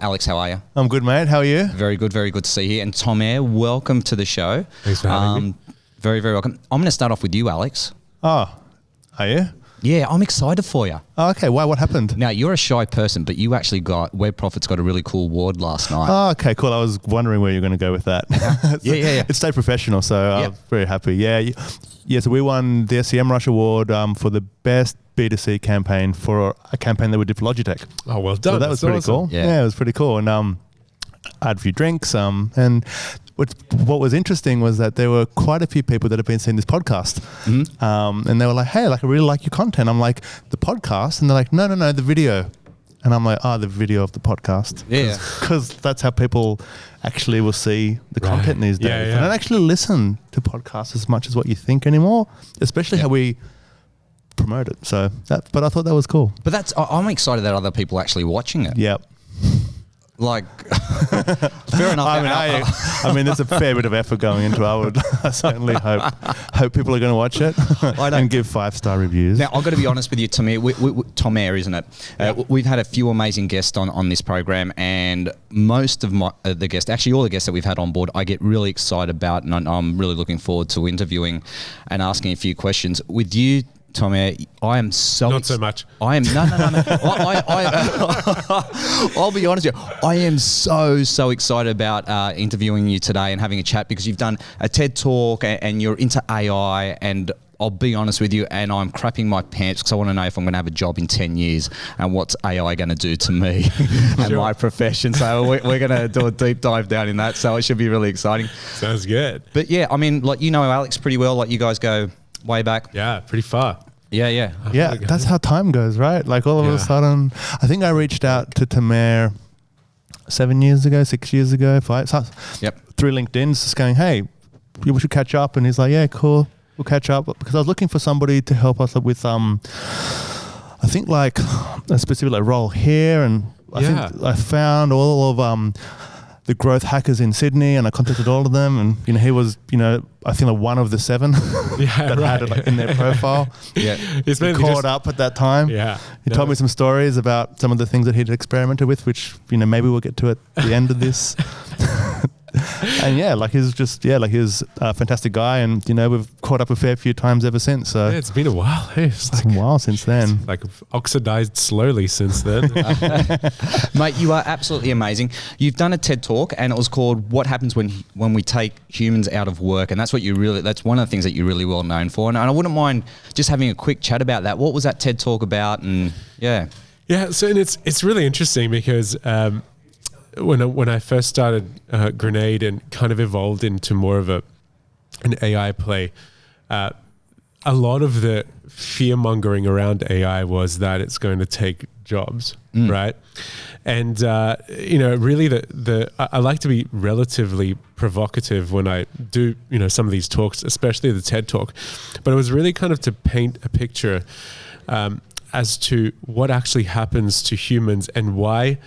Alex, how are you? I'm good, mate. How are you? Very good to see you. And Tomer, welcome to the show. Thanks for having me. Very welcome. I'm going to start off with you, Alex. Oh, are you? Yeah, I'm excited for you. Oh, okay. Why? What happened? Now, you're a shy person, but you actually Webprofits got a really cool award last night. Oh, okay, cool. I was wondering where you're going to go with that. Yeah. It stayed professional, so I'm very happy. Yeah, so we won the SEMrush Award for the best B2C campaign for a campaign that we did for Logitech. Oh, well done. So that was pretty cool. Yeah, it was pretty cool. And I had a few drinks. And what was interesting was that there were quite a few people that have been seeing this podcast. Mm-hmm. And they were like, hey, I really like your content. I'm like, the podcast? And they're like, no, the video. And I'm like, the video of the podcast. Yeah. Because that's how people actually will see the content these days. Yeah. They don't actually listen to podcasts as much as what you think anymore, especially how we promote it. But I thought that was cool. But I'm excited that other people are actually watching it. Yep. Like, fair enough. I mean, there's a fair bit of effort going into it. I certainly hope people are going to watch it and give 5-star reviews. Now, I've got to be honest with you, Tomer, Tomer, isn't it? We've had a few amazing guests on this program, and most of the guests, actually all the guests that we've had on board, I get really excited about, and I'm really looking forward to interviewing and asking a few questions. With you, Tomer, I am so... Not so much. I am... No. I'll be honest with you. I am so excited about interviewing you today and having a chat, because you've done a TED Talk and you're into AI, and I'll be honest with you, and I'm crapping my pants because I want to know if I'm going to have a job in 10 years and what's AI going to do to me and my profession. So we're going to do a deep dive down in that. So it should be really exciting. Sounds good. But yeah, I mean, like, you know Alex pretty well. Like, you guys go way back. Yeah, pretty far. Yeah. Yeah, that's how time goes, right? Like all of a sudden, I think I reached out to Tomer 7 years ago, 6 years ago, 5. So through LinkedIn, just going, hey, we should catch up. And he's like, yeah, cool, we'll catch up. Because I was looking for somebody to help us with, I think like a specific role here. And I think I found all of the growth hackers in Sydney, and I contacted all of them, and he was I think one of the 7 that had it in their profile. Yeah, he caught up at that time. He told me some stories about some of the things that he'd experimented with, which maybe we'll get to at the end of this. And he was a fantastic guy, and we've caught up a fair few times ever since. So it's been a while. Hey, it's a while since then. Like oxidized slowly since then. Mate, you are absolutely amazing. You've done a TED Talk, and it was called "What Happens When We Take Humans Out of Work," and that's one of the things that you're really well known for. And I wouldn't mind just having a quick chat about that. What was that TED Talk about? And so it's really interesting because. When I first started Gronade and kind of evolved into more of an AI play, a lot of the fear mongering around AI was that it's going to take jobs, right? And really, I like to be relatively provocative when I do some of these talks, especially the TED Talk. But it was really kind of to paint a picture as to what actually happens to humans and why.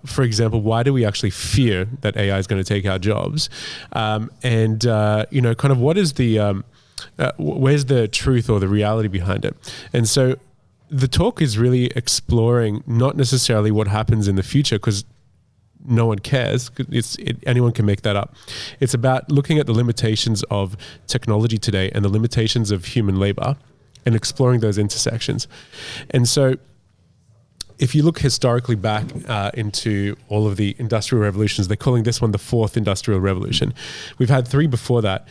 For example, why do we actually fear that AI is going to take our jobs? Kind of what is the, where's the truth or the reality behind it? And so the talk is really exploring not necessarily what happens in the future, because no one cares. Anyone can make that up. It's about looking at the limitations of technology today and the limitations of human labor and exploring those intersections. And so if you look historically back into all of the industrial revolutions, they're calling this one the 4th industrial revolution. We've had 3 before that.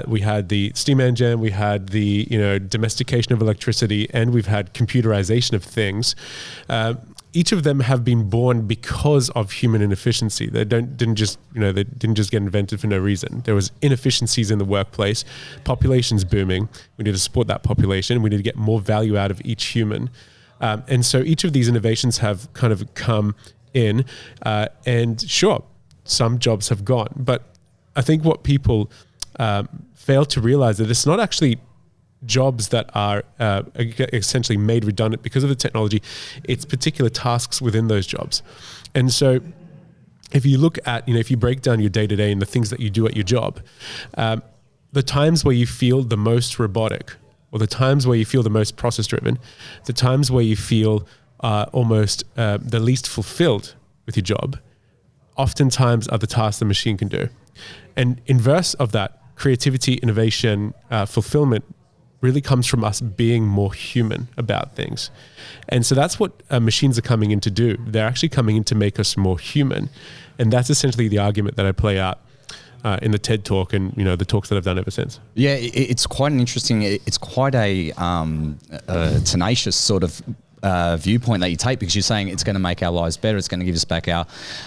We had the steam engine, we had the domestication of electricity, and we've had computerization of things. Each of them have been born because of human inefficiency. They didn't just get invented for no reason. There was inefficiencies in the workplace. Population's booming. We need to support that population. We need to get more value out of each human. And so each of these innovations have kind of come in, and sure, some jobs have gone. But I think what people fail to realize that it's not actually jobs that are essentially made redundant because of the technology. It's particular tasks within those jobs. And so if you look at, if you break down your day-to-day and the things that you do at your job, the times where you feel the most robotic, or the times where you feel the most process-driven, the times where you feel almost the least fulfilled with your job oftentimes are the tasks the machine can do. And inverse of that, creativity, innovation, fulfillment really comes from us being more human about things. And so that's what machines are coming in to do. They're actually coming in to make us more human. And that's essentially the argument that I play out in the TED Talk and, the talks that I've done ever since. Yeah, it's quite an interesting, it's quite a tenacious sort of viewpoint that you take, because you're saying it's going to make our lives better, it's going to give us back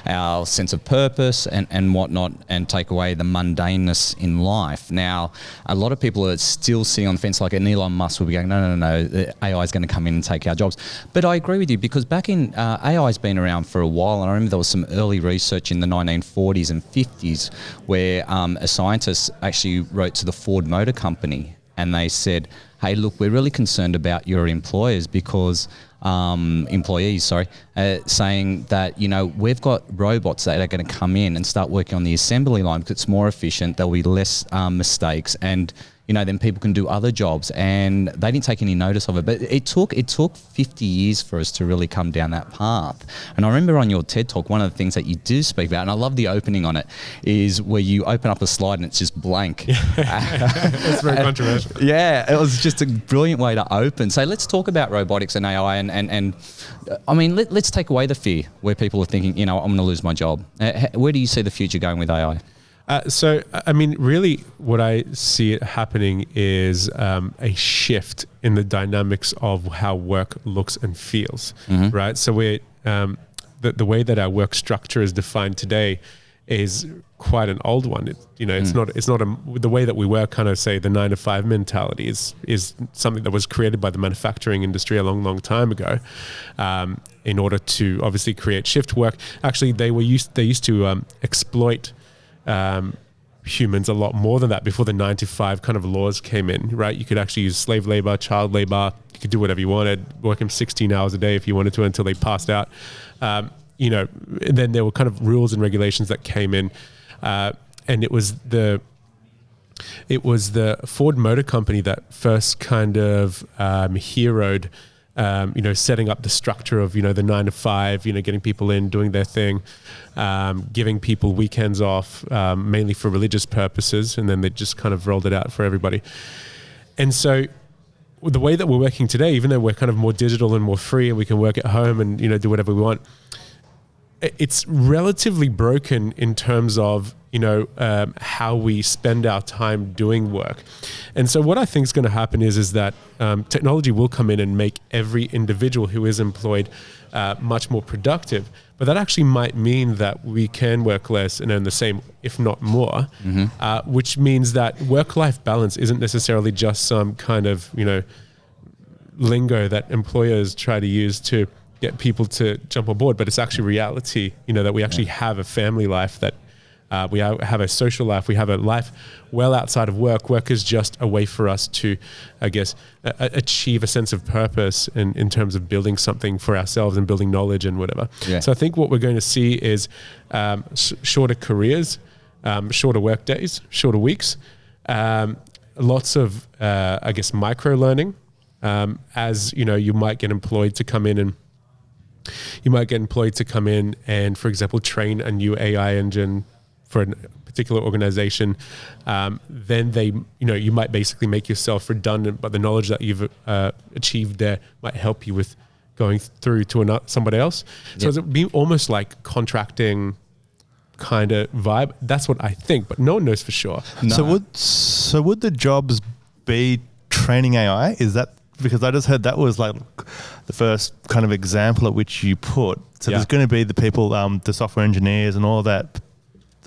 our sense of purpose and whatnot, and take away the mundaneness in life. Now, a lot of people are still sitting on the fence, like an Elon Musk will be going, no, the AI is going to come in and take our jobs. But I agree with you, because back in, AI's been around for a while, and I remember there was some early research in the 1940s and 50s where a scientist actually wrote to the Ford Motor Company, and they said, hey, look, we're really concerned about your employees because saying that, we've got robots that are going to come in and start working on the assembly line because it's more efficient, there'll be less mistakes, and then people can do other jobs. And they didn't take any notice of it. But it took 50 years for us to really come down that path. And I remember on your TED Talk, one of the things that you do speak about, and I love the opening on it, is where you open up a slide and it's just blank. It's very controversial. Yeah, it was just a brilliant way to open. So let's talk about robotics and AI, and I mean, let's take away the fear where people are thinking, I'm going to lose my job. Where do you see the future going with AI? So, I mean, really what I see it happening is a shift in the dynamics of how work looks and feels, right? So we're, the way that our work structure is defined today is quite an old one. It's not the way that we work, kind of say the 9-to-5 mentality is something that was created by the manufacturing industry a long, long time ago, in order to obviously create shift work. Actually, they used to exploit humans a lot more than that before the 9-to-5 kind of laws came in, right? You could actually use slave labor, child labor. You could do whatever you wanted, work them 16 hours a day if you wanted to until they passed out. And then there were kind of rules and regulations that came in, and it was the Ford Motor Company that first kind of heroed, setting up the structure of, the 9-to-5, getting people in, doing their thing, giving people weekends off, mainly for religious purposes. And then they just kind of rolled it out for everybody. And so the way that we're working today, even though we're kind of more digital and more free and we can work at home and, do whatever we want, it's relatively broken in terms of, how we spend our time doing work. And so what I think is going to happen is that technology will come in and make every individual who is employed much more productive. But that actually might mean that we can work less and earn the same, if not more, which means that work-life balance isn't necessarily just some kind of, lingo that employers try to use to get people to jump on board, but it's actually reality, that we actually have a family life, that we have a social life, we have a life well outside of work. Work is just a way for us to, I guess, achieve a sense of purpose in terms of building something for ourselves and building knowledge and whatever. Yeah. So I think what we're going to see is shorter careers, shorter work days, shorter weeks, lots of, I guess, micro learning, as you might get employed to come in and, for example, train a new AI engine for a particular organization. Then you might basically make yourself redundant, but the knowledge that you've achieved there might help you with going through to somebody else. So it'd be almost like contracting kind of vibe. That's what I think, but no one knows for sure. No. So would the jobs be training AI? Is that, because I just heard that was like the first kind of example at which you put. So there's going to be the people, the software engineers and all that,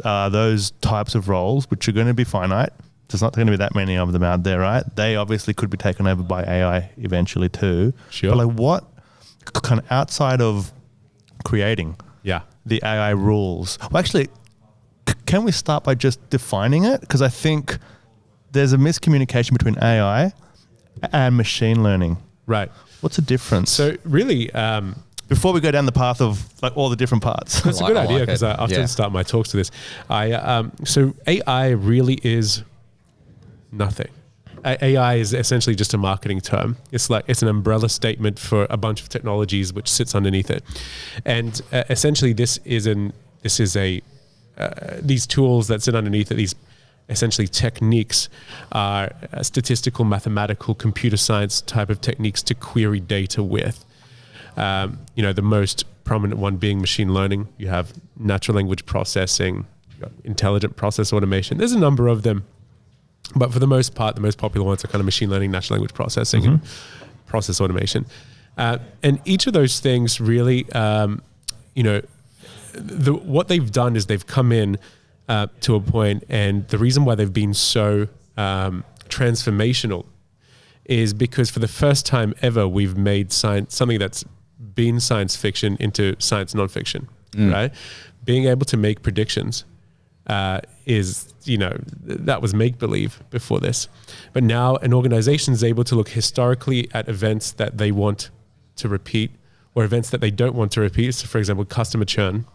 those types of roles, which are going to be finite. There's not going to be that many of them out there, right? They obviously could be taken over by AI eventually too. Sure. But like, what kind of outside of creating the AI rules? Well, actually, can we start by just defining it? Because I think there's a miscommunication between AI and machine learning. Right. What's the difference? So really, before we go down the path of like all the different parts. That's a good idea, because I often start my talks to this. So AI really is nothing, AI is essentially just a marketing term. It's an umbrella statement for a bunch of technologies which sits underneath it. And essentially these tools that sit underneath it, these essentially techniques are statistical, mathematical, computer science type of techniques to query data with. The most prominent one being machine learning. You have natural language processing, intelligent process automation. There's a number of them, but for the most part, the most popular ones are kind of machine learning, natural language processing, and process automation. And each of those things really, what they've done is they've come in to a point, and the reason why they've been so transformational is because for the first time ever, we've made science, something that's been science fiction, into science nonfiction, right? Being able to make predictions that was make-believe before this. But now an organization is able to look historically at events that they want to repeat or events that they don't want to repeat. So for example, customer churn,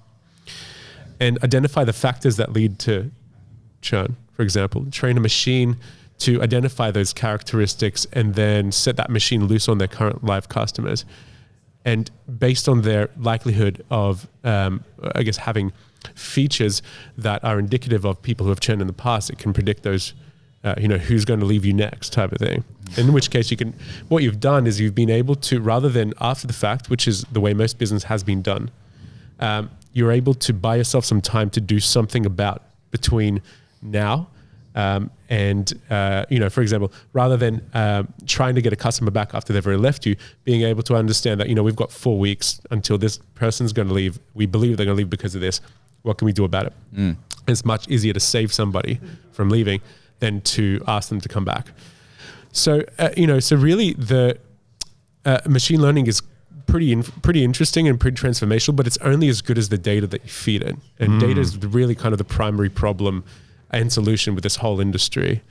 and identify the factors that lead to churn. For example, train a machine to identify those characteristics and then set that machine loose on their current live customers. And based on their likelihood of, having features that are indicative of people who have churned in the past, it can predict those, who's going to leave you next type of thing. In which case what you've done is you've been able to, rather than after the fact, which is the way most business has been done, you're able to buy yourself some time to do something about between now for example, rather than trying to get a customer back after they've already left you, being able to understand that, we've got 4 weeks until this person's going to leave. We believe they're going to leave because of this. What can we do about it? It's much easier to save somebody from leaving than to ask them to come back. So, really the machine learning is pretty interesting and pretty transformational, but it's only as good as the data that you feed it. And data is really kind of the primary problem and solution with this whole industry.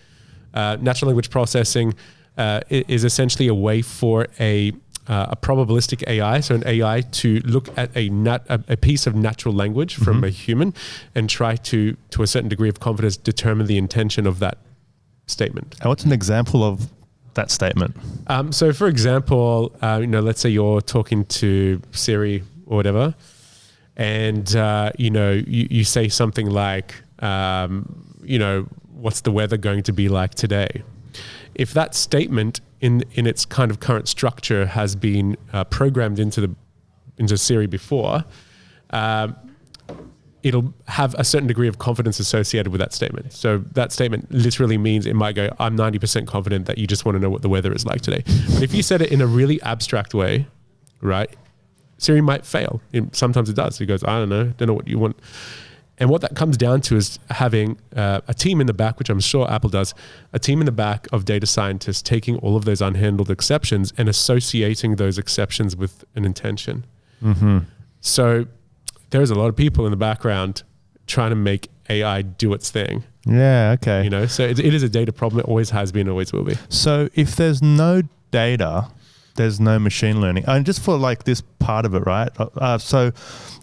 Natural language processing is essentially a way for a probabilistic AI, so an AI to look at a piece of natural language from a human and try to a certain degree of confidence, determine the intention of that statement. And what's an example of that statement? So for example, let's say you're talking to Siri or whatever, and you say something like, what's the weather going to be like today? If that statement in its kind of current structure has been programmed into Siri before, it'll have a certain degree of confidence associated with that statement. So that statement literally means it might go, I'm 90% confident that you just want to know what the weather is like today. But if you said it in a really abstract way, right, Siri might fail. Sometimes it does. It goes, I don't know what you want. And what that comes down to is having a team in the back, which I'm sure Apple does, a team in the back of data scientists taking all of those unhandled exceptions and associating those exceptions with an intention. So there's a lot of people in the background trying to make AI do its thing. Yeah, okay. So it is a data problem. It always has been, always will be. So if there's no data, there's no machine learning. And just for like this part of it, right? So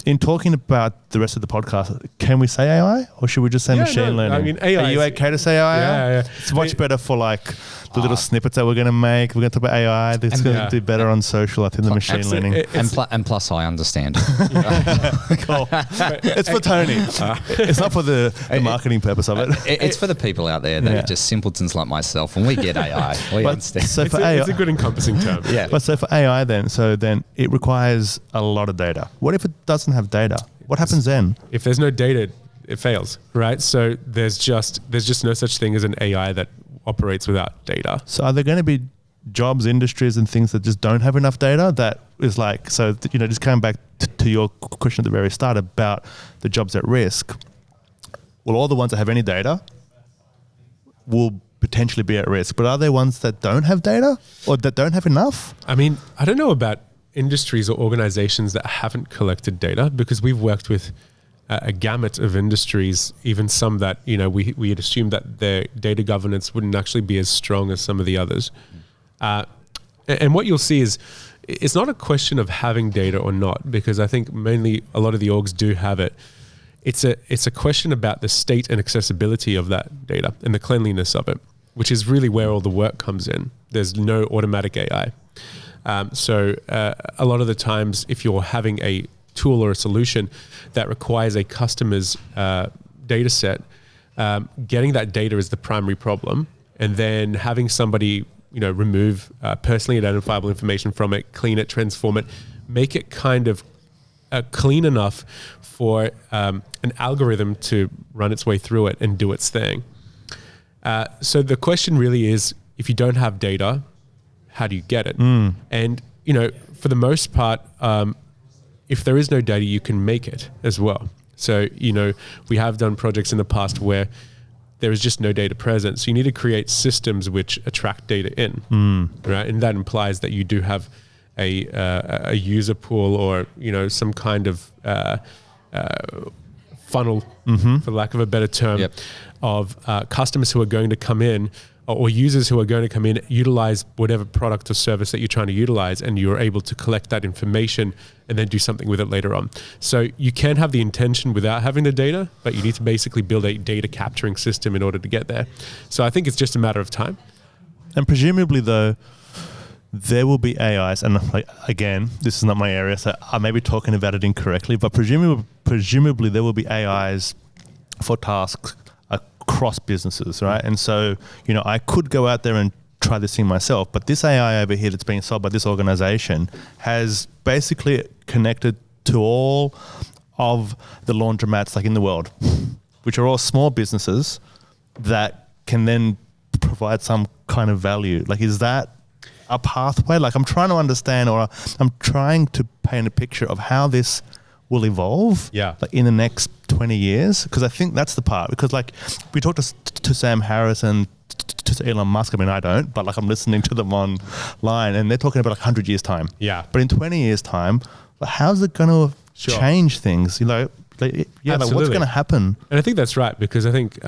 in talking about the rest of the podcast, can we say AI or should we just say machine learning? I mean, AI. Are you okay to say AI? Yeah. It's much better for like the little snippets that we're going to make. We're going to talk about AI. It's going to do better on social, I think, the machine learning. And plus, I understand. Cool. It's for Tony. It's not for the marketing purpose of it. It's for the people out there that are just simpletons like myself. When we get AI, we understand. So for it's a good encompassing term. Yeah. But so for AI then it requires a lot of data. What if it doesn't have data? What happens then? If there's no data, it fails, right? So there's just no such thing as an AI that operates without data. So are there going to be jobs, industries and things that just don't have enough data? That is like, so, just coming back to your question at the very start about the jobs at risk. Well, all the ones that have any data will potentially be at risk, but are there ones that don't have data or that don't have enough? I mean, I don't know about industries or organizations that haven't collected data, because we've worked with a gamut of industries, even some that, we had assumed that their data governance wouldn't actually be as strong as some of the others. And what you'll see is it's not a question of having data or not, because I think mainly a lot of the orgs do have it. It's a question about the state and accessibility of that data and the cleanliness of it. which is really where all the work comes in. There's no automatic AI. So a lot of the times, if you're having a tool or a solution that requires a customer's data set, getting that data is the primary problem, and then having somebody remove personally identifiable information from it, clean it, transform it, make it kind of clean enough for an algorithm to run its way through it and do its thing. So the question really is, if you don't have data, how do you get it? And, for the most part, if there is no data, you can make it as well. So, we have done projects in the past where there is just no data present. So you need to create systems which attract data in, right? And that implies that you do have a user pool or, some kind of funnel, for lack of a better term, of customers who are going to come in, or users who are going to come in, utilize whatever product or service that you're trying to utilize, and you're able to collect that information and then do something with it later on. So you can have the intention without having the data, but you need to basically build a data capturing system in order to get there. So I think it's just a matter of time. And presumably, though, there will be AIs, and again, this is not my area, so I may be talking about it incorrectly, but presumably there will be AIs for tasks across businesses, right? And so, I could go out there and try this thing myself, but this AI over here that's being sold by this organization has basically connected to all of the laundromats in the world, which are all small businesses that can then provide some kind of value. Is that a pathway? I'm trying to understand, or I'm trying to paint a picture of how this will evolve in the next 20 years, because I think that's the part. Because we talked to Sam Harris and to Elon Musk. I mean, I don't, but I'm listening to them online, and they're talking about 100 years time. Yeah. But in 20 years time, how's it going to change things? What's going to happen? And I think that's right, because I think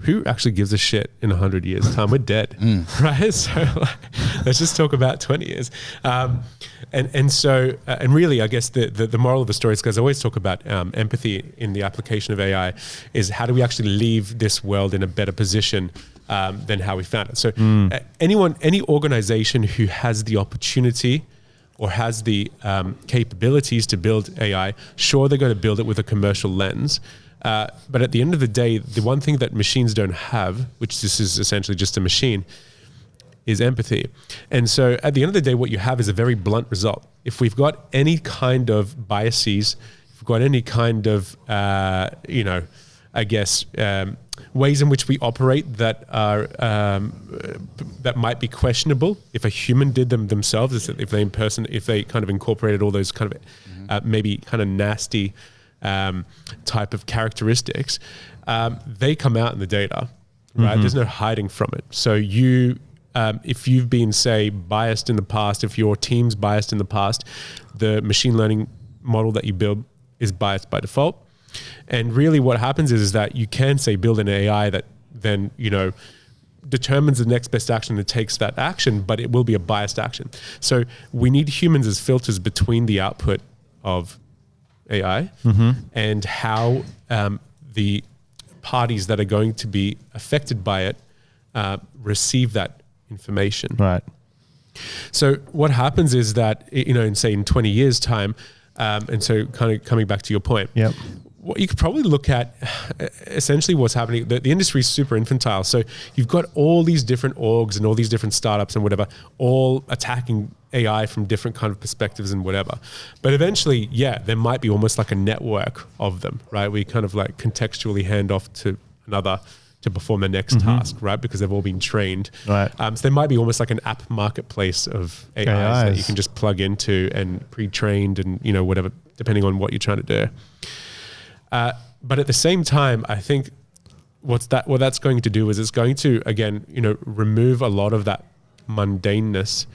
who actually gives a shit in 100 years time? We're dead, right? So let's just talk about 20 years. And really, I guess the moral of the story is, because I always talk about empathy in the application of AI, is how do we actually leave this world in a better position than how we found it? So any organization who has the opportunity or has the capabilities to build AI, sure, they're going to build it with a commercial lens. But at the end of the day, the one thing that machines don't have, which this is essentially just a machine, is empathy. And so at the end of the day, what you have is a very blunt result. If we've got any kind of biases, if we've got any kind of, ways in which we operate that are that might be questionable, if a human did them themselves, if they kind of incorporated all those kind of maybe kind of nasty type of characteristics, they come out in the data, right? There's no hiding from it. So if you've been, say, biased in the past, if your team's biased in the past, the machine learning model that you build is biased by default. And really what happens is that you can, say, build an AI that then, determines the next best action and takes that action, but it will be a biased action. So we need humans as filters between the output of AI and how the parties that are going to be affected by it receive that information. Right. So what happens is that, in 20 years' time, and so kind of coming back to your point, what you could probably look at essentially what's happening. The industry is super infantile. So you've got all these different orgs and all these different startups and whatever, all attacking AI from different kind of perspectives and whatever. But eventually, there might be almost like a network of them, right? We kind of contextually hand off to another to perform the next task, right? Because they've all been trained. Right. So there might be almost like an app marketplace of AIs that you can just plug into and pre-trained and, whatever, depending on what you're trying to do. But at the same time, I think what that's going to do is it's going to, again, remove a lot of that mundaneness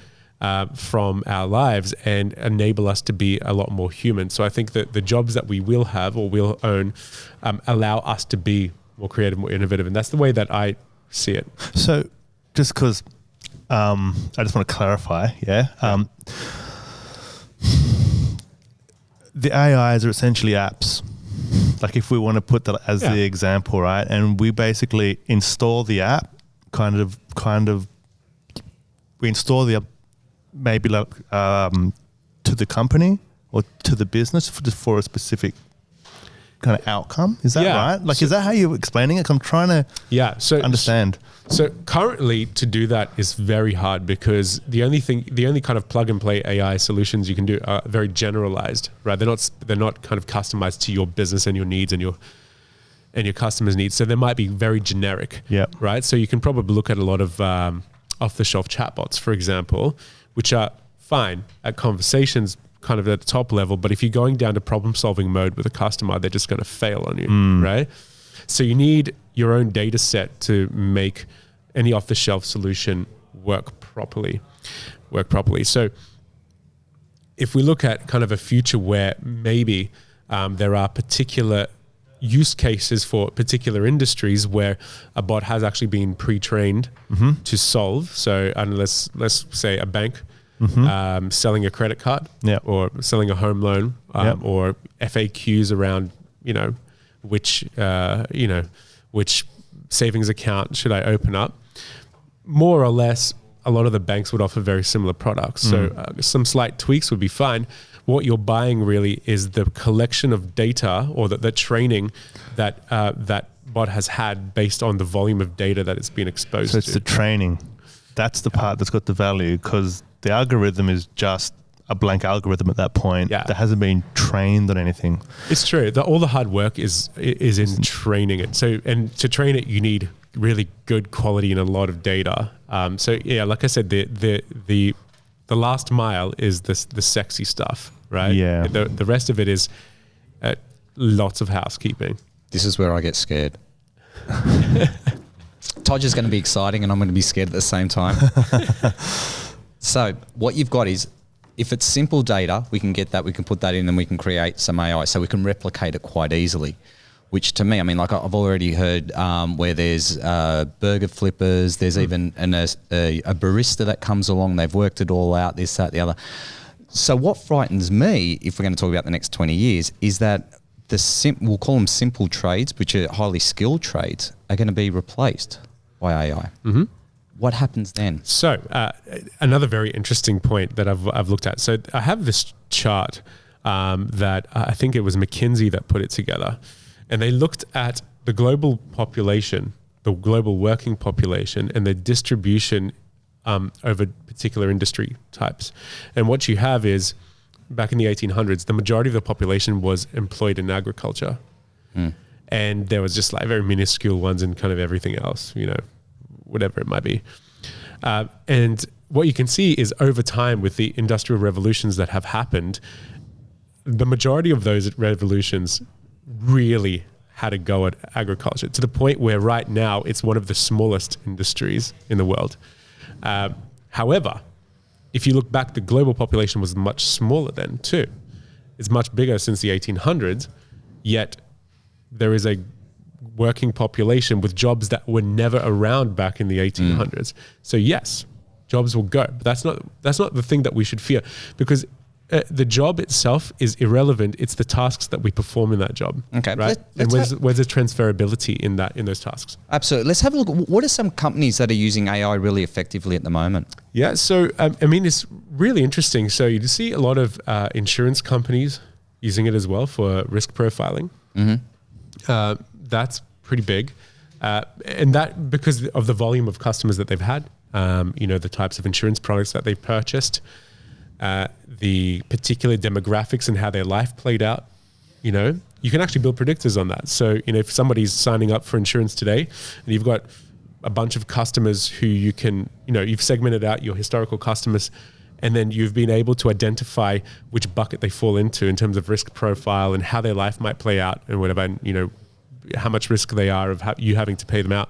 from our lives and enable us to be a lot more human. So I think that the jobs that we will have or will own allow us to be more creative, more innovative. And that's the way that I see it. So just because I just want to clarify, the AIs are essentially apps. If we want to put that as the example, right? And we basically install the app, kind of we install the maybe like to the company or to the business for a specific kind of outcome. Is that right? Like, is that how you're explaining it? I'm trying to understand. So currently to do that is very hard because the only kind of plug and play AI solutions you can do are very generalized, right? They're not kind of customized to your business and your needs and your customers' needs. So they might be very generic, right? So you can probably look at a lot of off-the-shelf chatbots, for example, which are fine at conversations kind of at the top level, but if you're going down to problem-solving mode with a customer, they're just going to fail on you, right? So you need your own data set to make any off-the-shelf solution work properly. So if we look at kind of a future where maybe there are particular use cases for particular industries where a bot has actually been pre-trained to solve. So let's say a bank selling a credit card or selling a home loan or FAQs around, which savings account should I open up? More or less, a lot of the banks would offer very similar products. So some slight tweaks would be fine. What you're buying really is the collection of data or the training that that bot has had based on the volume of data that it's been exposed to. So it's the training. That's the part that's got the value, because the algorithm is just a blank algorithm at that point that hasn't been trained on anything. It's true. All the hard work is in training it. So, and to train it, you need really good quality and a lot of data. Like I said, the last mile is the sexy stuff, right? Yeah. The rest of it is lots of housekeeping. This is where I get scared. Todge is going to be exciting and I'm going to be scared at the same time. So what you've got is, if it's simple data, we can get that, we can put that in and we can create some AI. So we can replicate it quite easily, which to me, I mean, like I've already heard where there's burger flippers, there's even a barista that comes along, they've worked it all out, this, that, the other. So what frightens me, if we're going to talk about the next 20 years, is that we'll call them simple trades, which are highly skilled trades, are going to be replaced by AI. What happens then? So another very interesting point that I've looked at. So I have this chart that I think it was McKinsey that put it together, and they looked at the global population, the global working population, and the distribution over particular industry types. And what you have is, back in the 1800s, the majority of the population was employed in agriculture. And there was just like very minuscule ones in kind of everything else, whatever it might be. And what you can see is over time with the industrial revolutions that have happened, the majority of those revolutions really had a go at agriculture, to the point where right now it's one of the smallest industries in the world. However, if you look back, the global population was much smaller then too. It's much bigger since the 1800s, yet there is a working population with jobs that were never around back in the 1800s. So yes, jobs will go, but that's not the thing that we should fear, because the job itself is irrelevant. It's the tasks that we perform in that job. Okay, right? Where's the transferability in those tasks? Absolutely. Let's have a look. What are some companies that are using AI really effectively at the moment? Yeah, so it's really interesting. So you see a lot of insurance companies using it as well for risk profiling. That's pretty big, and that because of the volume of customers that they've had. The types of insurance products that they've purchased. The particular demographics and how their life played out, you can actually build predictors on that. So, if somebody's signing up for insurance today and you've got a bunch of customers who you can, you've segmented out your historical customers, and then you've been able to identify which bucket they fall into in terms of risk profile and how their life might play out and whatever, and, how much risk they are of you having to pay them out.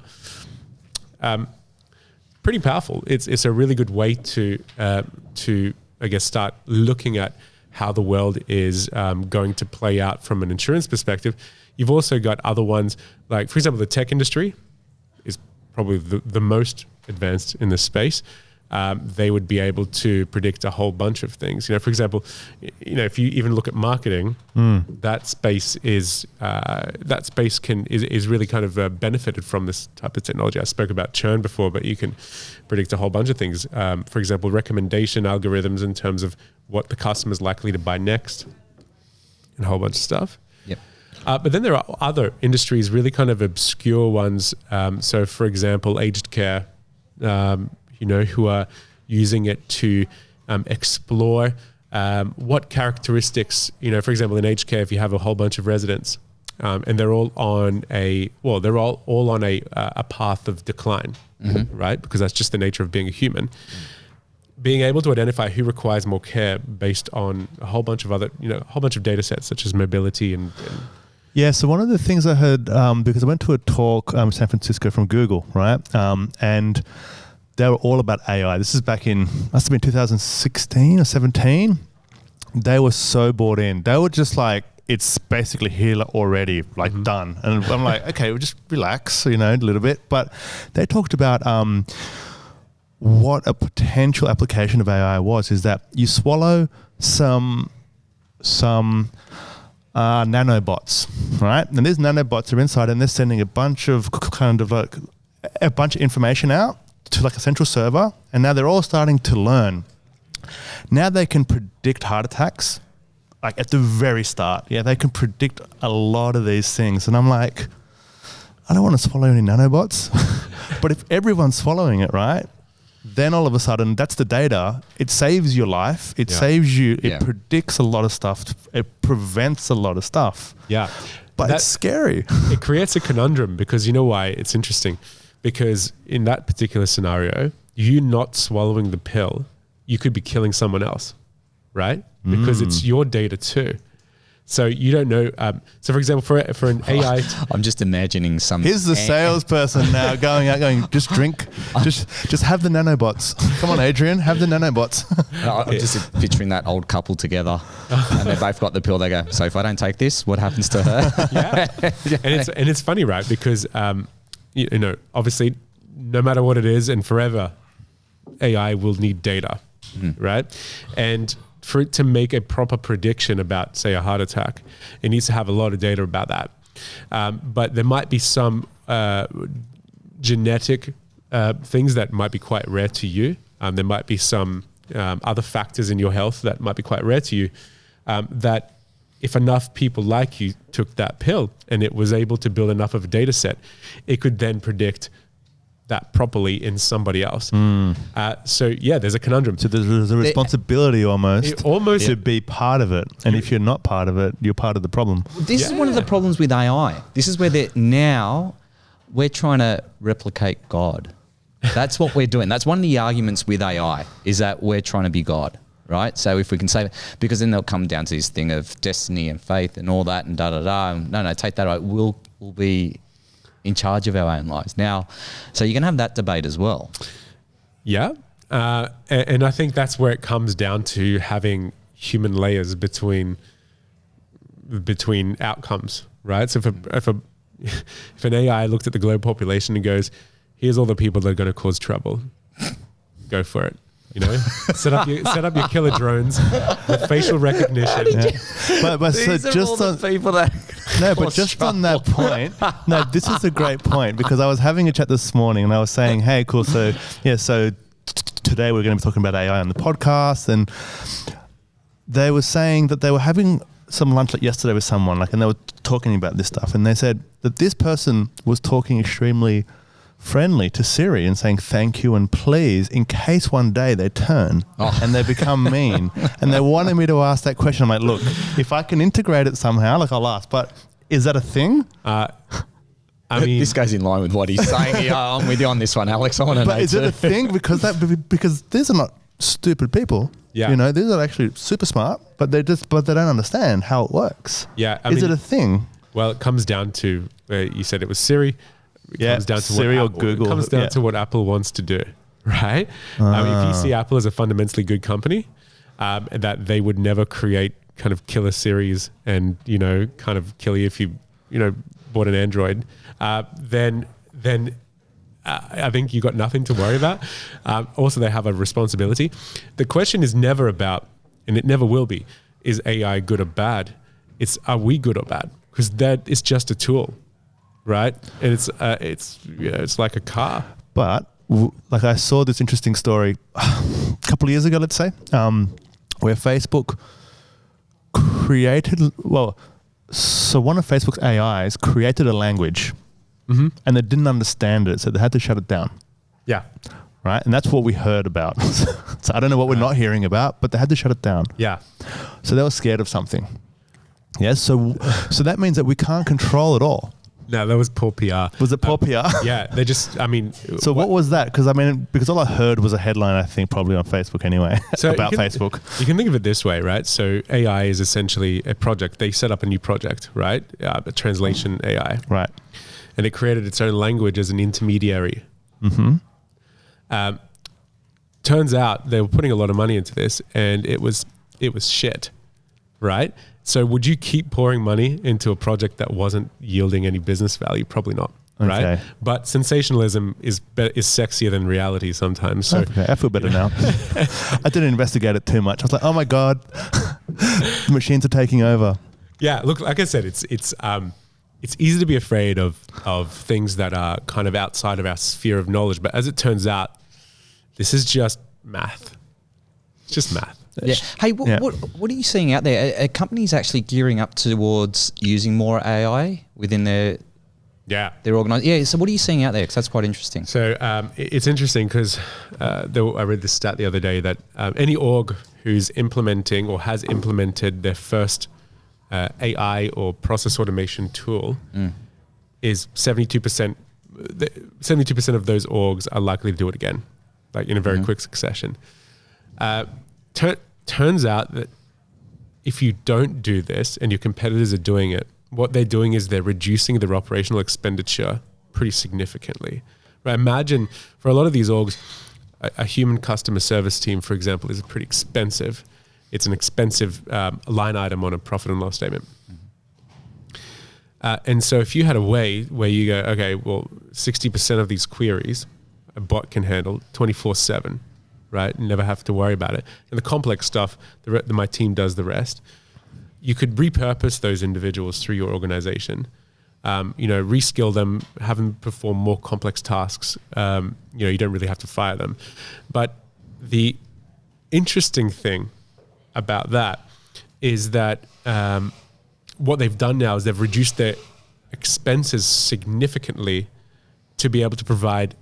Pretty powerful. It's a really good way to I guess, start looking at how the world is going to play out from an insurance perspective. You've also got other ones, like, for example, the tech industry is probably the most advanced in this space. they would be able to predict a whole bunch of things. For example, if you even look at marketing, that space is really kind of benefited from this type of technology. I spoke about churn before, but you can predict a whole bunch of things. For example, recommendation algorithms in terms of what the customer is likely to buy next, and a whole bunch of stuff. Yep. But then there are other industries, really kind of obscure ones. So, for example, aged care, who are using it to explore what characteristics, for example, in aged care, if you have a whole bunch of residents and they're all on a path of decline, right? Because that's just the nature of being a human. Being able to identify who requires more care based on a whole bunch of other, a whole bunch of data sets such as mobility and yeah, so one of the things I heard, because I went to a talk in San Francisco from Google, right? And they were all about AI. This is back in, must have been 2016 or 17. They were so bought in. They were just like, it's basically here already, like done. And I'm like, okay, we'll just relax, a little bit. But they talked about what a potential application of AI was, is that you swallow some nanobots, right? And these nanobots are inside and they're sending a bunch of information out to like a central server, and now they're all starting to learn. Now they can predict heart attacks, like at the very start. Yeah, they can predict a lot of these things. And I'm like, I don't want to swallow any nanobots. But if everyone's swallowing it, right, then all of a sudden, that's the data. It saves your life. It saves you. It predicts a lot of stuff. It prevents a lot of stuff. Yeah. But it's scary. It creates a conundrum because you know why? It's interesting. Because in that particular scenario, you not swallowing the pill, you could be killing someone else, right? Because it's your data too. So you don't know. So for example, for an AI, I'm just imagining some. Here's the salesperson now going out, going, just drink, just have the nanobots. Come on, Adrian, have the nanobots. I'm just picturing that old couple together, and they both got the pill. They go, so if I don't take this, what happens to her? And it's funny, right? Because obviously, no matter what it is, and forever, AI will need data, right? And for it to make a proper prediction about, say, a heart attack, it needs to have a lot of data about that. But there might be some genetic things that might be quite rare to you. There might be some other factors in your health that might be quite rare to you, that if enough people like you took that pill and it was able to build enough of a data set, it could then predict that properly in somebody else. So yeah, there's a conundrum. So there's a responsibility almost to be part of it. And if you're not part of it, you're part of the problem. This is one of the problems with AI. This is where we're trying to replicate God. That's what we're doing. That's one of the arguments with AI, is that we're trying to be God, right? So if we can say, because then they'll come down to this thing of destiny and faith and all that and da-da-da. No, take that out. We'll be in charge of our own lives now. So you can have that debate as well. Yeah. And I think that's where it comes down to having human layers between outcomes, right? So if an AI looked at the global population and goes, here's all the people that are going to cause trouble, go for it. Set up your killer drones with facial recognition. But so just on people that but just on that point, this is a great point, because I was having a chat this morning and I was saying, hey, cool. So today we're going to be talking about AI on the podcast, and they were saying that they were having some lunch yesterday with someone, and they were talking about this stuff, and they said that this person was talking extremely friendly to Siri and saying thank you and please, in case one day they turn and they become mean. And they wanted me to ask that question. I'm like, look, if I can integrate it somehow, I'll ask, but is that a thing? I mean, this goes in line with what he's saying. Yeah, I'm with you on this one, Alex. I want to know. But is it a thing? Because these are not stupid people. Yeah. These are actually super smart, but they don't understand how it works. Yeah. Is it a thing? Well, it comes down to, you said it was Siri. It comes down to Siri or Google. It comes down to what Apple wants to do, right? If you see Apple as a fundamentally good company, that they would never create kind of killer Siris and, kind of kill you if you bought an Android, then I think you got nothing to worry about. Also, they have a responsibility. The question is never about, and it never will be, is AI good or bad? It's, are we good or bad? Because that is just a tool, right? And it's like a car. But like I saw this interesting story a couple of years ago, let's say, where Facebook created, so one of Facebook's AIs created a language and they didn't understand it, so they had to shut it down. Yeah. Right? And that's what we heard about. So I don't know what we're not hearing about, but they had to shut it down. Yeah. So they were scared of something. Yes. So that means that we can't control it all. No, that was poor PR. Was it poor PR? Yeah. They just, I mean. So what was that? Because because all I heard was a headline, I think, probably on Facebook anyway, about Facebook. You can think of it this way, right? So AI is essentially a project. They set up a new project, right? A translation AI. Right. And it created its own language as an intermediary. Turns out they were putting a lot of money into this, and it was shit, right? So would you keep pouring money into a project that wasn't yielding any business value? Probably not, right? Okay. But sensationalism is sexier than reality sometimes. So okay, I feel better now. I didn't investigate it too much. I was like, oh my God, the machines are taking over. Yeah, look, like I said, it's easy to be afraid of things that are kind of outside of our sphere of knowledge. But as it turns out, this is just math. It's just math. Yeah. Hey, what are you seeing out there? Are companies actually gearing up towards using more AI within their organization? Yeah. So what are you seeing out there? Because that's quite interesting. So it's interesting because I read this stat the other day that any org who's implementing or has implemented their first AI or process automation tool is 72%. 72% of those orgs are likely to do it again, like in a very quick succession. Turns out that if you don't do this and your competitors are doing it, what they're doing is they're reducing their operational expenditure pretty significantly. Right? Imagine for a lot of these orgs, a human customer service team, for example, is pretty expensive. It's an expensive line item on a profit and loss statement. And so if you had a way where you go, okay, well, 60% of these queries a bot can handle 24/7, right? And never have to worry about it. And the complex stuff, my team does the rest. You could repurpose those individuals through your organization, reskill them, have them perform more complex tasks. You don't really have to fire them. But the interesting thing about that is that what they've done now is they've reduced their expenses significantly to be able to provide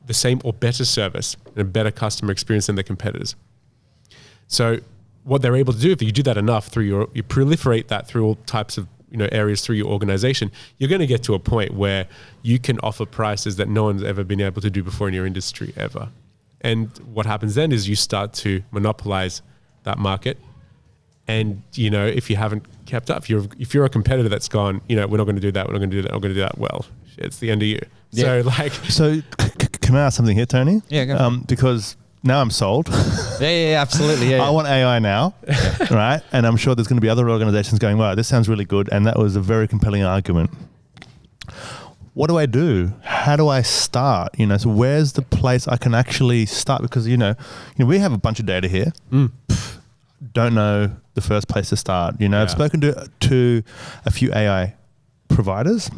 the same or better service and a better customer experience than their competitors. So what they're able to do, if you do that enough you proliferate that through all types of areas through your organization, you're going to get to a point where you can offer prices that no one's ever been able to do before in your industry ever. And what happens then is you start to monopolize that market. And if you haven't kept up, if you're a competitor that's gone, we're not going to do that, we're not going to do that, we're going to do that. Well, it's the end of you. Yeah. So can I ask something here, Tony? Yeah, go. Because now I'm sold. Yeah, absolutely. Yeah, I want AI now, right? And I'm sure there's going to be other organizations going, wow, this sounds really good. And that was a very compelling argument. What do I do? How do I start? So where's the place I can actually start? Because, we have a bunch of data here. Don't know the first place to start. I've spoken to a few AI providers.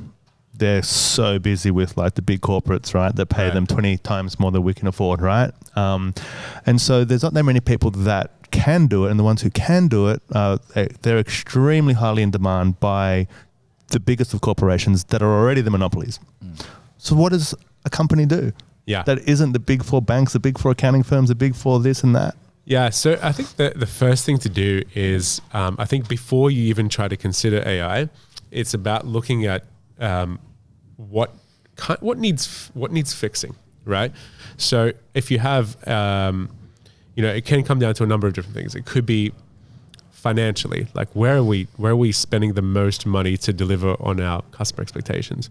They're so busy with like the big corporates, right? That pay them 20 times more than we can afford, right? And so there's not that many people that can do it. And the ones who can do it, they're extremely highly in demand by the biggest of corporations that are already the monopolies. So what does a company do? Yeah. That isn't the big four banks, the big four accounting firms, the big four this and that? Yeah, so I think that the first thing to do is, I think before you even try to consider AI, it's about looking at what needs fixing, right? So if you have, it can come down to a number of different things. It could be financially, like where are we spending the most money to deliver on our customer expectations,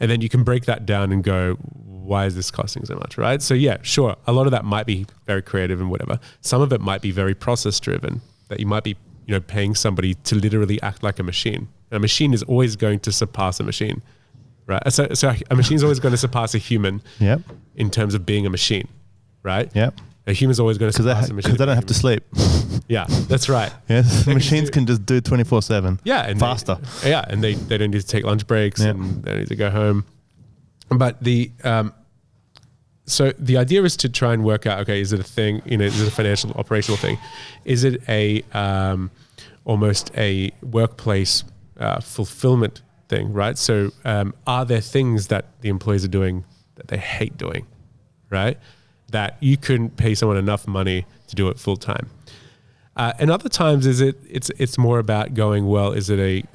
and then you can break that down and go, why is this costing so much, right? So yeah, sure. A lot of that might be very creative and whatever. Some of it might be very process driven, that you might be, paying somebody to literally act like a machine. A machine is always going to surpass a machine. right? So a machine's always going to surpass a human Yep. in terms of being a machine, right? Yep. A human's always going to surpass a machine. Because they don't have to sleep. Yeah, that's right. Yes, the machines can just do 24/7. Yeah, and faster. And they don't need to take lunch breaks and they don't need to go home. But so the idea is to try and work out, okay, is it a thing? Is it a financial operational thing? Is it a almost a workplace fulfillment thing, right? So are there things that the employees are doing that they hate doing, right? That you couldn't pay someone enough money to do it full time. And other times it's more about going, well, is it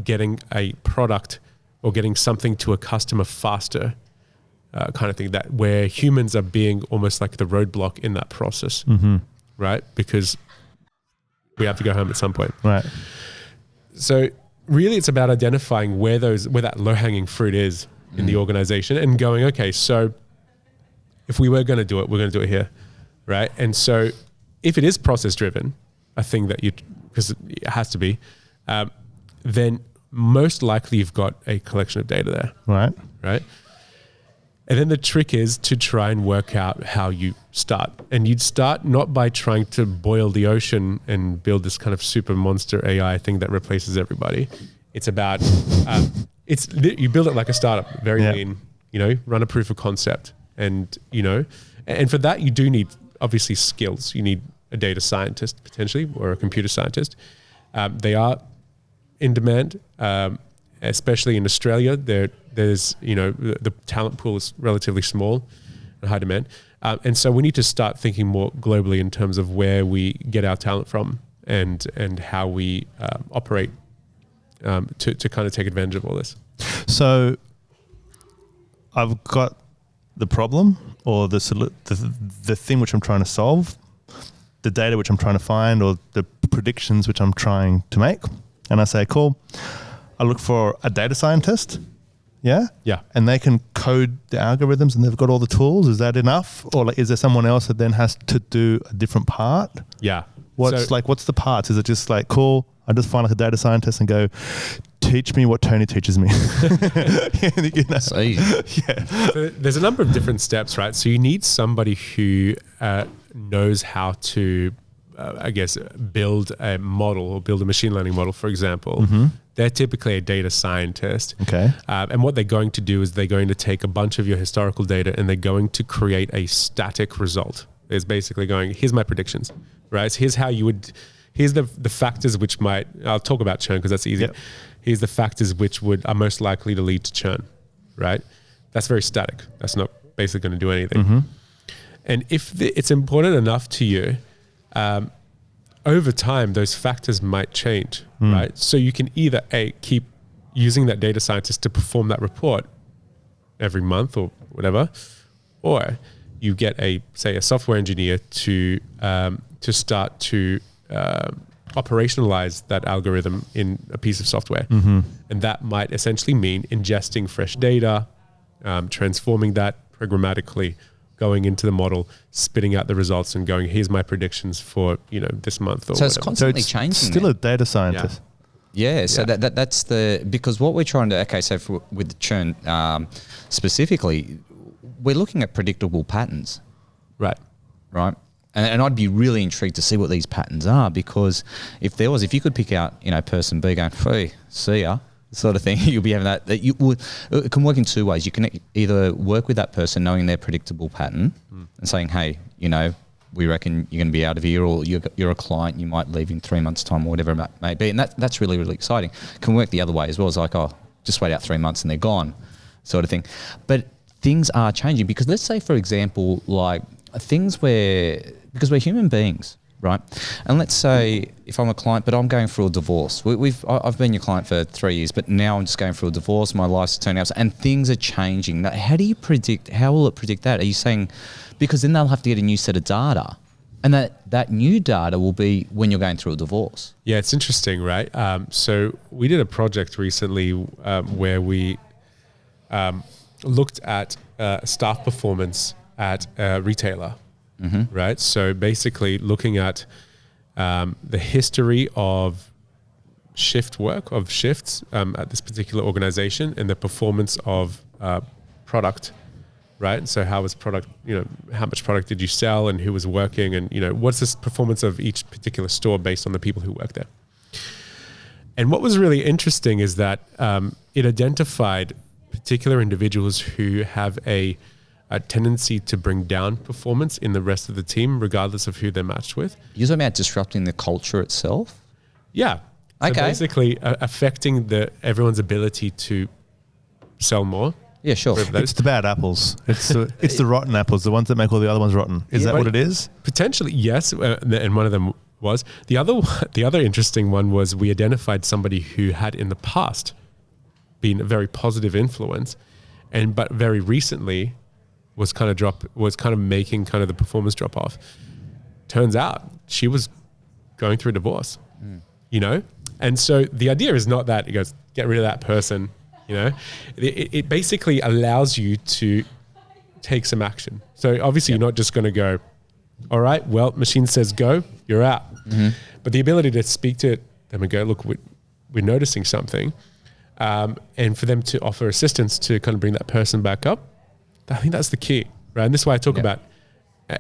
getting a product or getting something to a customer faster kind of thing, that where humans are being almost like the roadblock in that process, right? Because we have to go home at some point. Right. So really it's about identifying where that low-hanging fruit is in the organization and going, okay, so if we were going to do it, we're going to do it here, right? And so if it is process-driven, a thing that because it has to be, then most likely you've got a collection of data there. Right? And then the trick is to try and work out how you start. And you'd start not by trying to boil the ocean and build this kind of super monster AI thing that replaces everybody. It's about, you build it like a startup, very lean, run a proof of concept. And for that you do need obviously skills. You need a data scientist potentially, or a computer scientist. They are in demand, especially in Australia. There's the talent pool is relatively small and high demand. And so we need to start thinking more globally in terms of where we get our talent from and how we operate to kind of take advantage of all this. So I've got the problem or the thing which I'm trying to solve, the data which I'm trying to find, or the predictions which I'm trying to make. And I say, cool, I look for a data scientist. Yeah? Yeah. And they can code the algorithms and they've got all the tools. Is that enough? Or is there someone else that then has to do a different part? Yeah. What's the parts? Is it just like, cool, I just find like a data scientist and go, teach me what Tony teaches me. That's easy. Yeah. So there's a number of different steps, right? So you need somebody who knows how to, build a model or build a machine learning model, for example. They're typically a data scientist. Okay. And what they're going to do is they're going to take a bunch of your historical data and they're going to create a static result. It's basically going, here's my predictions, right? So here's how you would, here's the factors which might, I'll talk about churn because that's easy. Yep. Here's the factors which are most likely to lead to churn, right? That's very static. That's not basically going to do anything. And if it's important enough to you, over time, those factors might change, right? So you can either keep using that data scientist to perform that report every month or whatever, or you get a software engineer to start to operationalize that algorithm in a piece of software. And that might essentially mean ingesting fresh data, transforming that programmatically, going into the model, spitting out the results and going, here's my predictions for, this month or so whatever. it's constantly changing. Still a data scientist. Yeah, so that's because what we're trying to, with the churn specifically, we're looking at predictable patterns. Right. And I'd be really intrigued to see what these patterns are, because if you could pick out, person B going, hey, see ya, sort of thing, you'll be having that it can work in two ways. You can either work with that person knowing their predictable pattern and saying, hey, we reckon you're going to be out of here, or you're a client, you might leave in 3 months' time or whatever it may be. And that's really, really exciting. It can work the other way as well. It's like, oh, just wait out 3 months and they're gone, sort of thing. But things are changing, because let's say, for example, like things because we're human beings, right? And let's say if I'm a client, but I'm going through a divorce. I've been your client for 3 years, but now I'm just going through a divorce. My life's turning up, and things are changing. Now, how will it predict that? Are you saying, because then they'll have to get a new set of data, and that new data will be when you're going through a divorce? Yeah, it's interesting, right? So we did a project recently where we looked at staff performance at a retailer. Right. So basically looking at the history of shift work of shifts at this particular organization and the performance of product, right? So how was product, how much product did you sell and who was working, and what's this performance of each particular store based on the people who work there. And what was really interesting is that it identified particular individuals who have a tendency to bring down performance in the rest of the team, regardless of who they're matched with. You're talking about disrupting the culture itself? Yeah. Okay. So basically affecting everyone's ability to sell more. Yeah, sure. It's the bad apples. It's the rotten apples, the ones that make all the other ones rotten. Is that what it is? Potentially, yes. And one of them was. The other interesting one was we identified somebody who had in the past been a very positive influence, but very recently was kind of making kind of the performance drop off. Turns out she was going through a divorce, and so the idea is not that it goes get rid of that person, it basically allows you to take some action. So obviously you're not just going to go, all right, well, machine says go, you're out. Mm-hmm. But the ability to speak to them and go, look, we're noticing something, and for them to offer assistance to kind of bring that person back up. I think that's the key, right? And this is why I talk about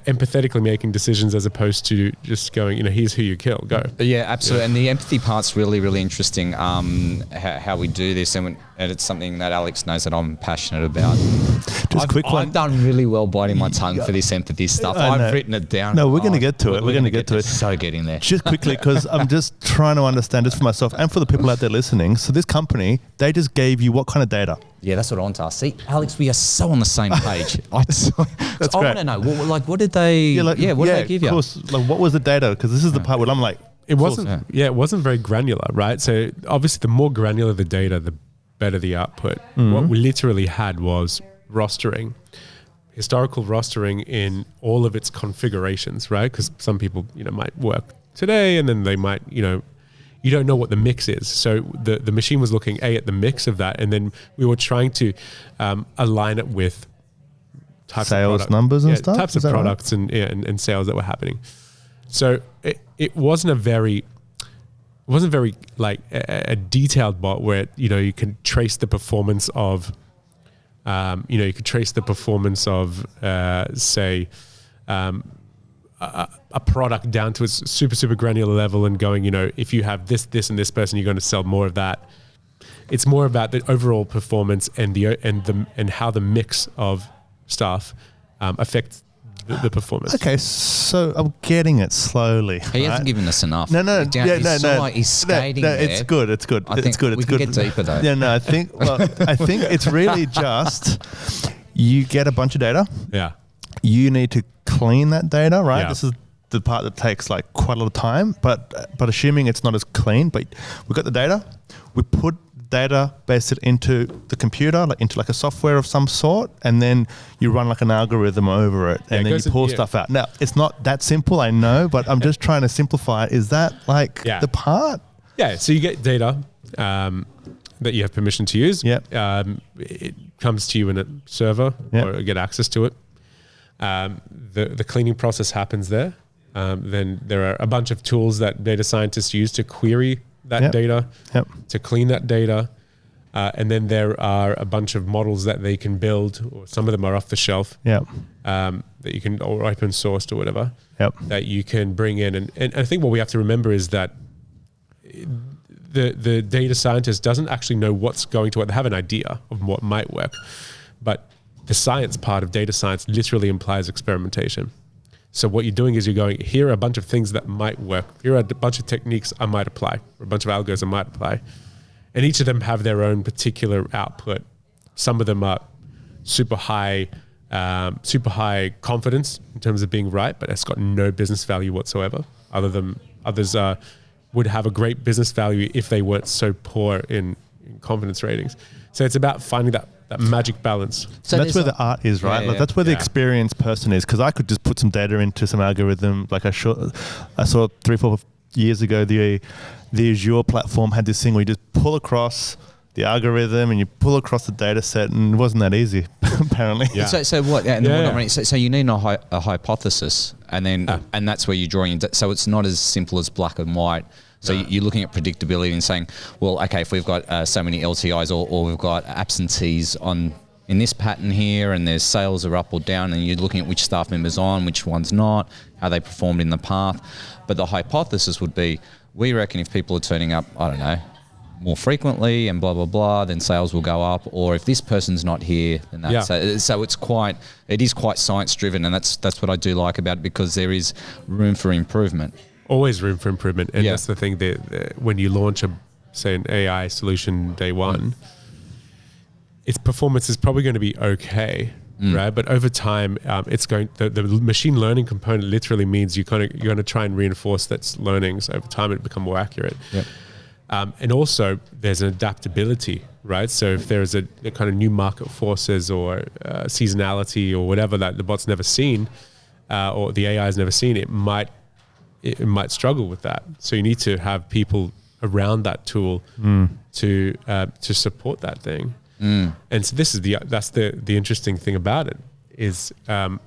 empathetically making decisions as opposed to just going, here's who you kill, go. Yeah, absolutely. And the empathy part's really, really interesting, how we do this. And it's something that Alex knows that I'm passionate about. I've done really well biting my tongue for this empathy stuff. I've written it down. No, we're going to get to it. We're going to get to it. So getting there. Just quickly, because I'm just trying to understand this for myself and for the people out there listening. So this company, they just gave you what kind of data? Yeah, that's what I want to ask. See, Alex, we are so on the same page. I want to know, what did they? What did they give you? Of course, what was the data? Because this is the part where I'm like, it wasn't. Yeah, it wasn't very granular, right? So obviously, the more granular the data, the better the output. Mm-hmm. What we literally had was rostering, historical rostering in all of its configurations, right? Because some people, might work today, and then they might, you don't know what the mix is. So the machine was looking at the mix of that, and then we were trying to align it with types sales of numbers and stuff, types of products right? and sales that were happening. So it wasn't a very like a detailed bot where you can trace the performance of say a product down to a super granular level and going, if you have this and this person, you're going to sell more of that. It's more about the overall performance and how the mix of stuff affects the performance. Okay, so I'm getting it slowly. He hasn't given us enough. No. He's skating there. It's good. I think we can get deeper though. Yeah, no. I think it's really just you get a bunch of data. Yeah. You need to clean that data, right? Yeah. This is the part that takes like quite a lot of time, but assuming it's not as clean, but we've got the data, we put data, base it into the computer, into a software of some sort, and then you run like an algorithm over it, and then you pull stuff out. Now, it's not that simple, I know, but I'm just trying to simplify it. Is that the part? Yeah, so you get data that you have permission to use. Yep. It comes to you in a server, or you get access to it. The cleaning process happens there. Then there are a bunch of tools that data scientists use to query that data, to clean that data. And then there are a bunch of models that they can build, or some of them are off the shelf, that you can, or open sourced or whatever, that you can bring in. And I think what we have to remember is that the data scientist doesn't actually know what's going to work. They have an idea of what might work, but the science part of data science literally implies experimentation. So what you're doing is you're going, here are a bunch of things that might work. Here are a bunch of techniques I might apply, or a bunch of algorithms I might apply. And each of them have their own particular output. Some of them are super high confidence in terms of being right, but it's got no business value whatsoever. Others would have a great business value if they weren't so poor in confidence ratings. So it's about finding that magic balance. So that's where the art is, right? Like that's where the experienced person is. Because I could just put some data into some algorithm. Like I saw 3-4 years ago, the Azure platform had this thing where you just pull across the algorithm and you pull across the data set, and it wasn't that easy, apparently. Yeah. So what? And then what I'm running, so you need a hypothesis, and then and that's where you're drawing. So it's not as simple as black and white. So you're looking at predictability and saying, well, okay, if we've got so many LTIs or we've got absentees in this pattern here, and their sales are up or down, and you're looking at which staff members on, which one's not, how they performed in the path. But the hypothesis would be, we reckon if people are turning up, I don't know, more frequently and blah, blah, blah, then sales will go up. Or if this person's not here, then that's so it is quite science driven, and that's what I do like about it, because there is room for improvement. Always room for improvement. And that's the thing that when you launch say an AI solution day one, its performance is probably going to be okay. Right, but over time, it's going. The machine learning component literally means you're going to try and reinforce that learning. So over time, it become more accurate. Yep. And also, there's an adaptability, right? So if there is a kind of new market forces or seasonality or whatever that the bot's never seen, or the AI has never seen, it might struggle with that. So you need to have people around that tool to support that thing. And so that's the interesting thing about it is, yes,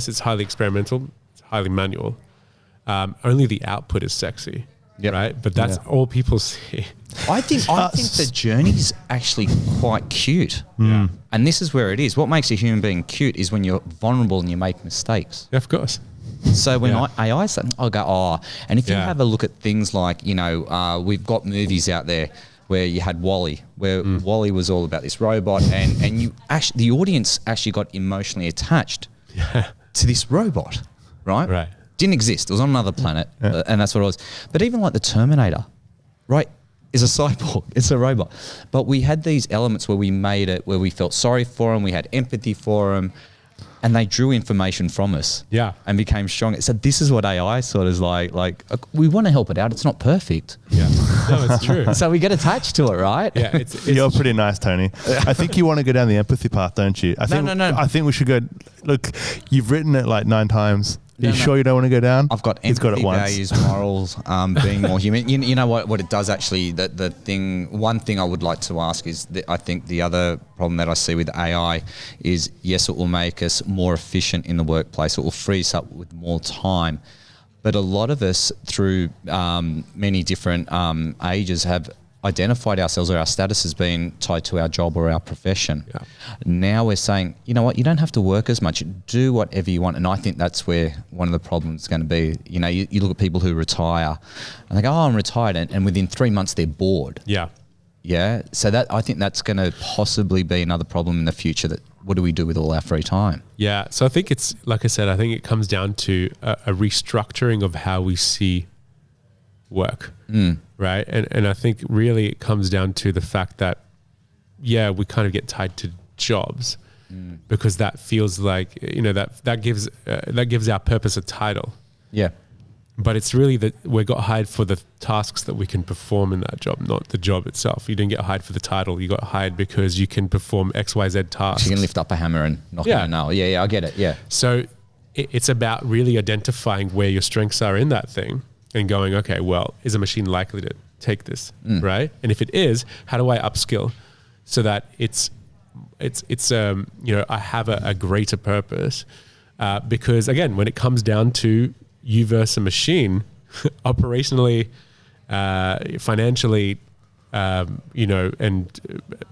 it's highly experimental, it's highly manual. Only the output is sexy, right? But that's all people see. I think the journey's actually quite cute. Yeah. And this is where it is. What makes a human being cute is when you're vulnerable and you make mistakes. Yeah, of course. So when AI is something, I'll go, and if you have a look at things like, we've got movies out there where you had WALL-E, where WALL-E was all about this robot, and you actually, the audience actually got emotionally attached to this robot, right? Right. Didn't exist. It was on another planet, and that's what it was. But even like the Terminator, right, is a cyborg. It's a robot. But we had these elements where we made it, where we felt sorry for them, we had empathy for them, and they drew information from us. Yeah. And became stronger. So this is what AI sort of is like we want to help it out. It's not perfect. Yeah. No, it's true. So we get attached to it, right? Yeah. It's You're pretty nice, Tony. I think you want to go down the empathy path, don't you? No. I think we should go. Look, you've written it like 9 times. Are you sure you don't want to go down? I've got He's got it empathy, once. values, morals, being more human. You know what it does actually. One thing I would like to ask is that I think the other problem that I see with AI is, yes, it will make us more efficient in the workplace. It will free us up with more time. But a lot of us, through many different ages, have identified ourselves or our status as being tied to our job or our profession. Yeah. Now we're saying, you know what, you don't have to work as much, do whatever you want. And I think that's where one of the problems is going to be. You look at people who retire and they go, oh, I'm retired. And within 3 months they're bored. Yeah. Yeah. So I think that's going to possibly be another problem in the future, that what do we do with all our free time? Yeah. So I think it's, like I said, I think it comes down to a restructuring of how we see work. Right. And I think really it comes down to the fact that, we kind of get tied to jobs because that feels like, that gives our purpose a title. Yeah. But it's really that we got hired for the tasks that we can perform in that job, not the job itself. You didn't get hired for the title. You got hired because you can perform XYZ tasks. You can lift up a hammer and knock in a nail. Yeah, I get it. Yeah. So it's about really identifying where your strengths are in that thing and going, okay, well, is a machine likely to take this, right? And if it is, how do I upskill so that it's I have a greater purpose? Because again, when it comes down to you versus a machine, operationally, financially, and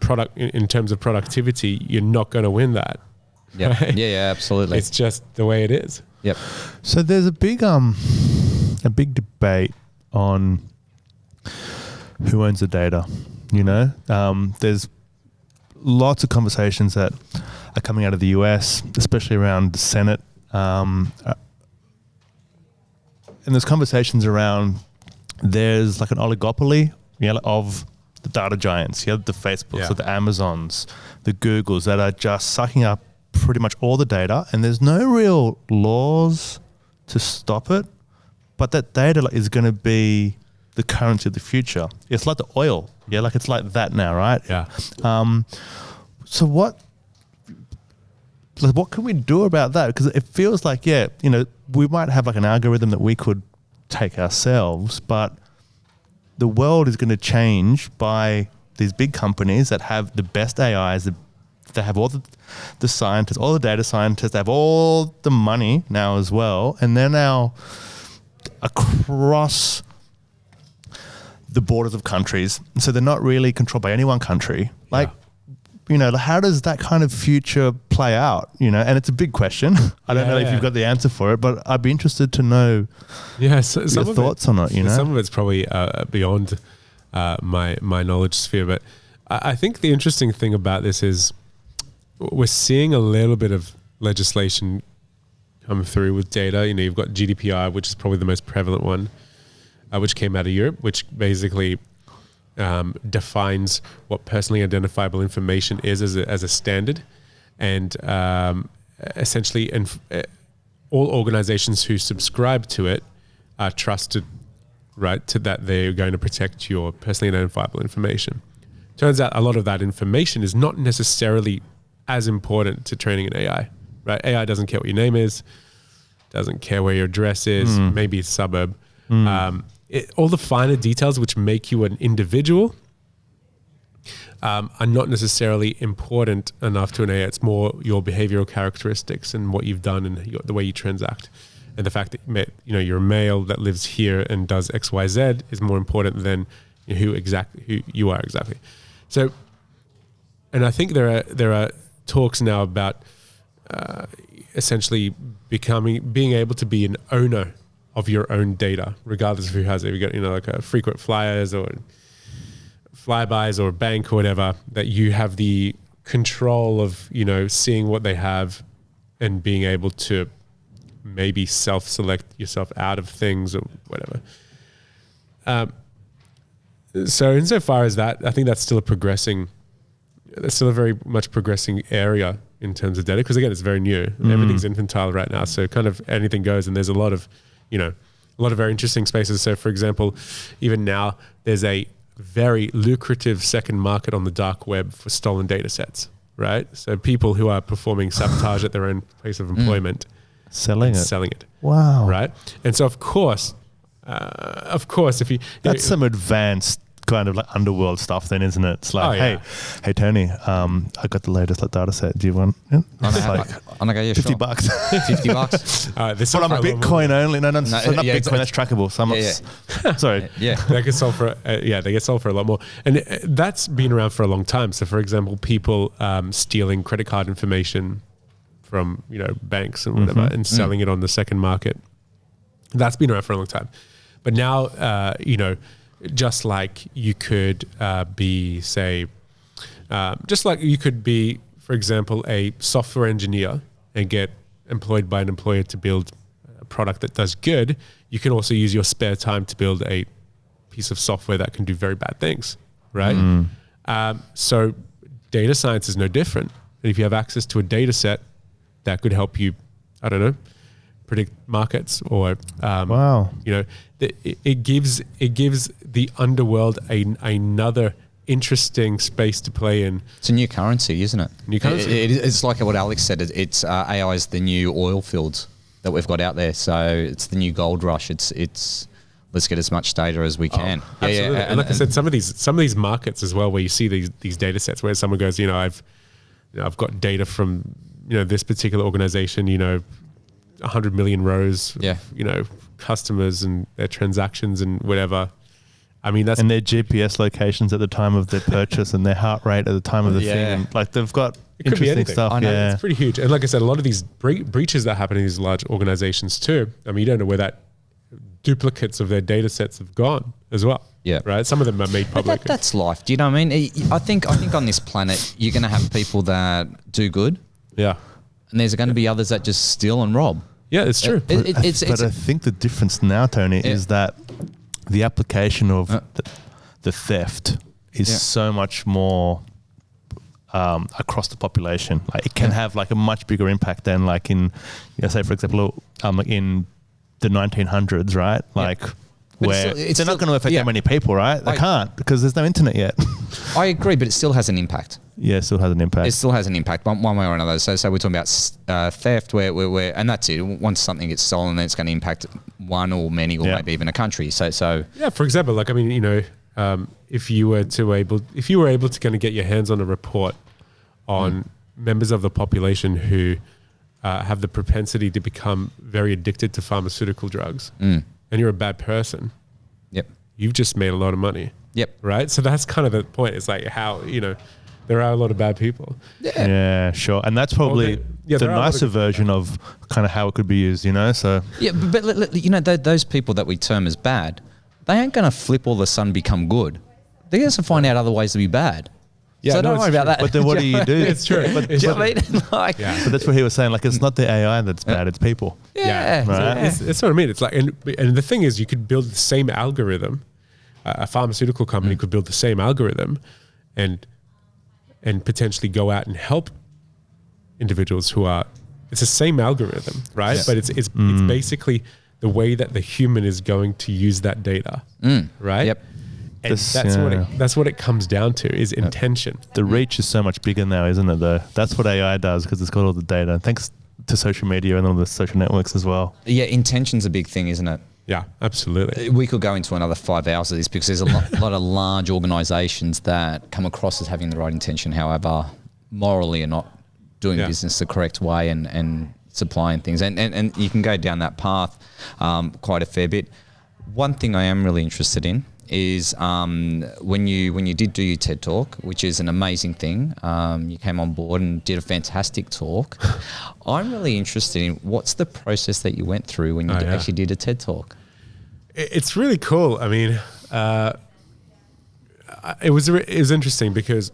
product in terms of productivity, you're not going to win that. Yeah, right? yeah, absolutely. It's just the way it is. Yep. So there's a big debate on who owns the data. There's lots of conversations that are coming out of the US, especially around the Senate. And there's conversations around there's like an oligopoly of the data giants, the Facebooks, the Amazons, the Googles that are just sucking up pretty much all the data, and there's no real laws to stop it, but that data is going to be the currency of the future. It's like the oil, it's like that now, right? Yeah. So what can we do about that? Because it feels like, we might have like an algorithm that we could take ourselves, but the world is going to change by these big companies that have the best AIs, they have all the scientists, all the data scientists, they have all the money now as well, and they're now across the borders of countries. So they're not really controlled by any one country. Like, you know, how does that kind of future play out? You know, and it's a big question. I don't know if you've got the answer for it, but I'd be interested to know your thoughts on it. You know, some of it's probably beyond my knowledge sphere, but I think the interesting thing about this is we're seeing a little bit of legislation come through with data. You know, you've got GDPR, which is probably the most prevalent one, which came out of Europe, which basically defines what personally identifiable information is as a standard, and essentially, all organizations who subscribe to it are trusted, right, to that they're going to protect your personally identifiable information. Turns out a lot of that information is not necessarily as important to training an AI, right? AI doesn't care what your name is, doesn't care where your address is, maybe it's suburb. All the finer details which make you an individual are not necessarily important enough to an AI. It's more your behavioral characteristics and what you've done and the way you transact. And the fact that you're a male that lives here and does X, Y, Z is more important than who you are exactly. So, and I think there are talks now about essentially being able to be an owner of your own data, regardless of who has it. You got, like a frequent flyers or flybys or a bank or whatever, that you have the control of, seeing what they have and being able to maybe self-select yourself out of things or whatever. So insofar as that, I think that's still a very much progressing area in terms of data, because again, it's very new. Everything's infantile right now, so kind of anything goes, and there's a lot of very interesting spaces. So for example, even now there's a very lucrative second market on the dark web for stolen data sets, right? So people who are performing sabotage at their own place of employment, selling it. Wow. Right. And so of course, if you, that's some advanced kind of like underworld stuff then, isn't it? It's like, hey Tony, I got the latest data set. Do you want it? I'm like, yeah, $50. sure. $50. This one on Bitcoin only. No, not Bitcoin. That's trackable. So I'm sorry. They get sold for they get sold for a lot more, and that's been around for a long time. So for example, people stealing credit card information from banks and whatever, and selling it on the second market. That's been around for a long time, but now just like you could be, say, just like you could be, for example, a software engineer and get employed by an employer to build a product that does good, you can also use your spare time to build a piece of software that can do very bad things, right? So data science is no different. And if you have access to a data set that could help you, I don't know, predict markets, or it gives the underworld another interesting space to play in. It's a new currency, isn't it? New currency. It's like what Alex said. It's AI is the new oil fields that we've got out there. So it's the new gold rush. It's let's get as much data as we can. Absolutely. And like I said, some of these markets as well, where you see these data sets where someone goes, I've got data from this particular organization, 100 million rows, customers and their transactions and whatever. I mean, that's... And their GPS locations at the time of their purchase and their heart rate at the time of the thing. Like, they've got interesting stuff. I know, it's pretty huge. And like I said, a lot of these breaches that happen in these large organizations too, I mean, you don't know where that duplicates of their data sets have gone as well. Yeah. Right? Some of them are made public. But that's life. Do you know what I mean? I think on this planet, you're going to have people that do good. Yeah. And there's going to be others that just steal and rob. Yeah, it's true. But I think the difference now, Tony, is that the application of the theft is so much more across the population. Like, it can have like a much bigger impact than like in, say for example, in the 1900s, right? Like where it's not going to affect that many people, right? They can't, because there's no internet yet. I agree, but it still has an impact. Yeah, it still has an impact. It still has an impact one way or another. So we're talking about theft, where and that's it. Once something gets stolen, then it's going to impact one or many or maybe even a country. So yeah. For example, like, I mean, if you were able to kind of get your hands on a report on members of the population who have the propensity to become very addicted to pharmaceutical drugs, and you're a bad person. Yep. you've just made a lot of money. Yep. Right. So that's kind of the point. It's like how, there are a lot of bad people. Yeah, sure. And that's probably the nicer version of kind of how it could be used, So yeah, but those people that we term as bad, they ain't going to flip all of a sudden become good. They're going to find out other ways to be bad. Yeah, so don't worry about that. But then what do you do? It's true. But do you know what I mean? Like, but that's what he was saying. Like, it's not the AI that's bad; it's people. Yeah, right. That's what I mean. It's like, and the thing is, you could build the same algorithm. A pharmaceutical company could build the same algorithm, and potentially go out and help individuals who are. It's the same algorithm, right? But it's basically the way that the human is going to use that data, right? Yep. And that's what it comes down to is intention. The reach is so much bigger now, isn't it? Though that's what AI does because it's got all the data. Thanks to social media and all the social networks as well. Yeah, intention's a big thing, isn't it? Yeah, absolutely. We could go into another 5 hours of this because there's a lot of large organisations that come across as having the right intention, however, morally are not doing business the correct way and supplying things. And you can go down that path quite a fair bit. One thing I am really interested in is when you did do your TED Talk, which is an amazing thing. You came on board and did a fantastic talk. I'm really interested in what's the process that you went through when you actually did a TED Talk. It's really cool. I mean, it was interesting because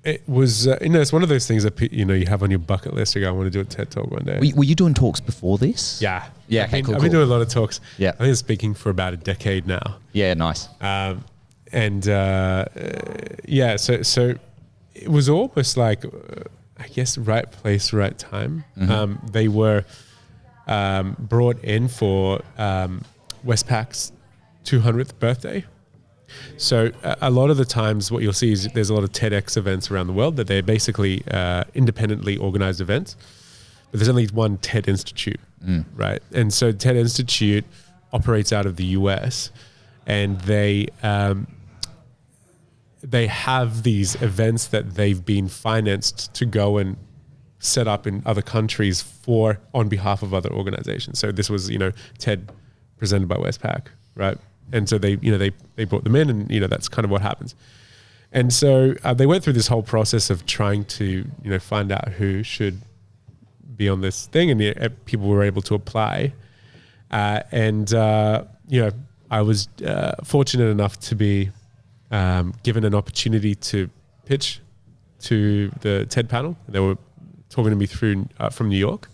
it was it's one of those things that you have on your bucket list. You go, I want to do a TED Talk one day. Were you doing talks before this? Yeah. I've been doing a lot of talks. Yeah, I've been speaking for about a decade now. Yeah, nice. So it was almost like I guess right place, right time. They were brought in for Westpac's 200th birthday. So a lot of the times what you'll see is there's a lot of TEDx events around the world that they're basically independently organized events, but there's only one TED Institute, right? And so TED Institute operates out of the US, and they have these events that they've been financed to go and set up in other countries on behalf of other organizations. So this was, TED presented by Westpac, right? And so they brought them in, and that's kind of what happens. And so they went through this whole process of trying to find out who should be on this thing, and people were able to apply. I was fortunate enough to be given an opportunity to pitch to the TED panel. They were talking to me through from New York,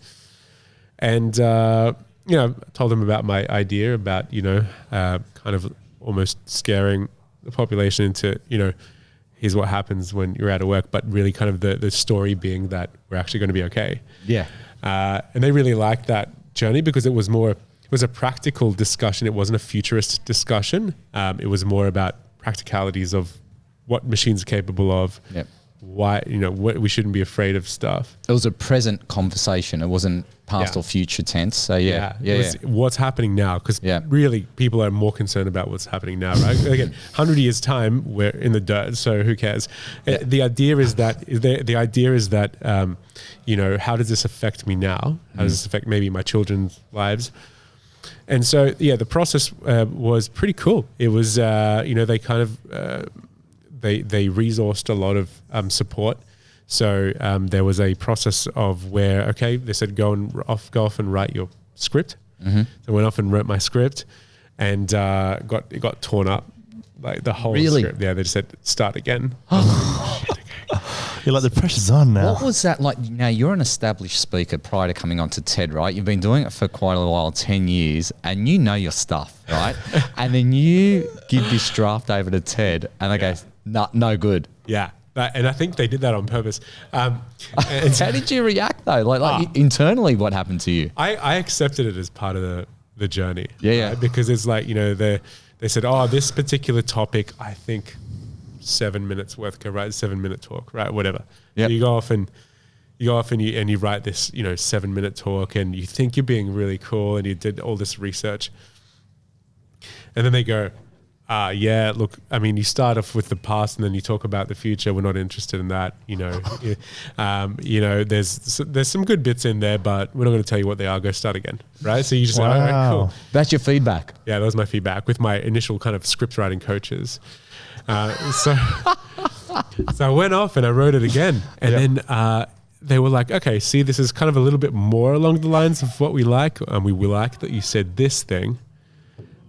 and told them about my idea about kind of almost scaring the population into here's what happens when you're out of work, but really kind of the story being that we're actually going to be okay. Yeah. And they really liked that journey because it was a practical discussion. It wasn't a futurist discussion. It was more about practicalities of what machines are capable of. Yep. Why, what we shouldn't be afraid of stuff. It was a present conversation. It wasn't past or future tense. So it was what's happening now, because really people are more concerned about what's happening now, right? Again, 100 years time, we're in the dirt, so who cares? The idea is that how does this affect me now? How does this affect maybe my children's lives? And so the process was pretty cool. It was they kind of they resourced a lot of support. So there was a process of where, they said, go off and write your script. So I went off and wrote my script, and it got torn up, like the whole script. Yeah, they just said, start again. You're like, the pressure's on now. What was that like? Now, you're an established speaker prior to coming on to TED, right? You've been doing it for quite a while, 10 years, and you know your stuff, right? And then you give this draft over to TED, and they go, no good. Yeah. And I think they did that on purpose. How did you react though? Like internally, what happened to you? I accepted it as part of the journey. Yeah. Right? Because it's like, they said, this particular topic, I think 7 minutes worth, go write a 7-minute talk, right? Whatever. Yep. So you go off and you write this, 7-minute talk, and you think you're being really cool, and you did all this research. And then they go, yeah, look, I mean, you start off with the past and then you talk about the future. We're not interested in that, you know. There's some good bits in there, but we're not going to tell you what they are. Go start again, right? So you just say, all right, cool. That's your feedback. Yeah, that was my feedback with my initial kind of script writing coaches. So I went off and I wrote it again, and then they were like, okay, see, this is kind of a little bit more along the lines of what we like, and we like that you said this thing,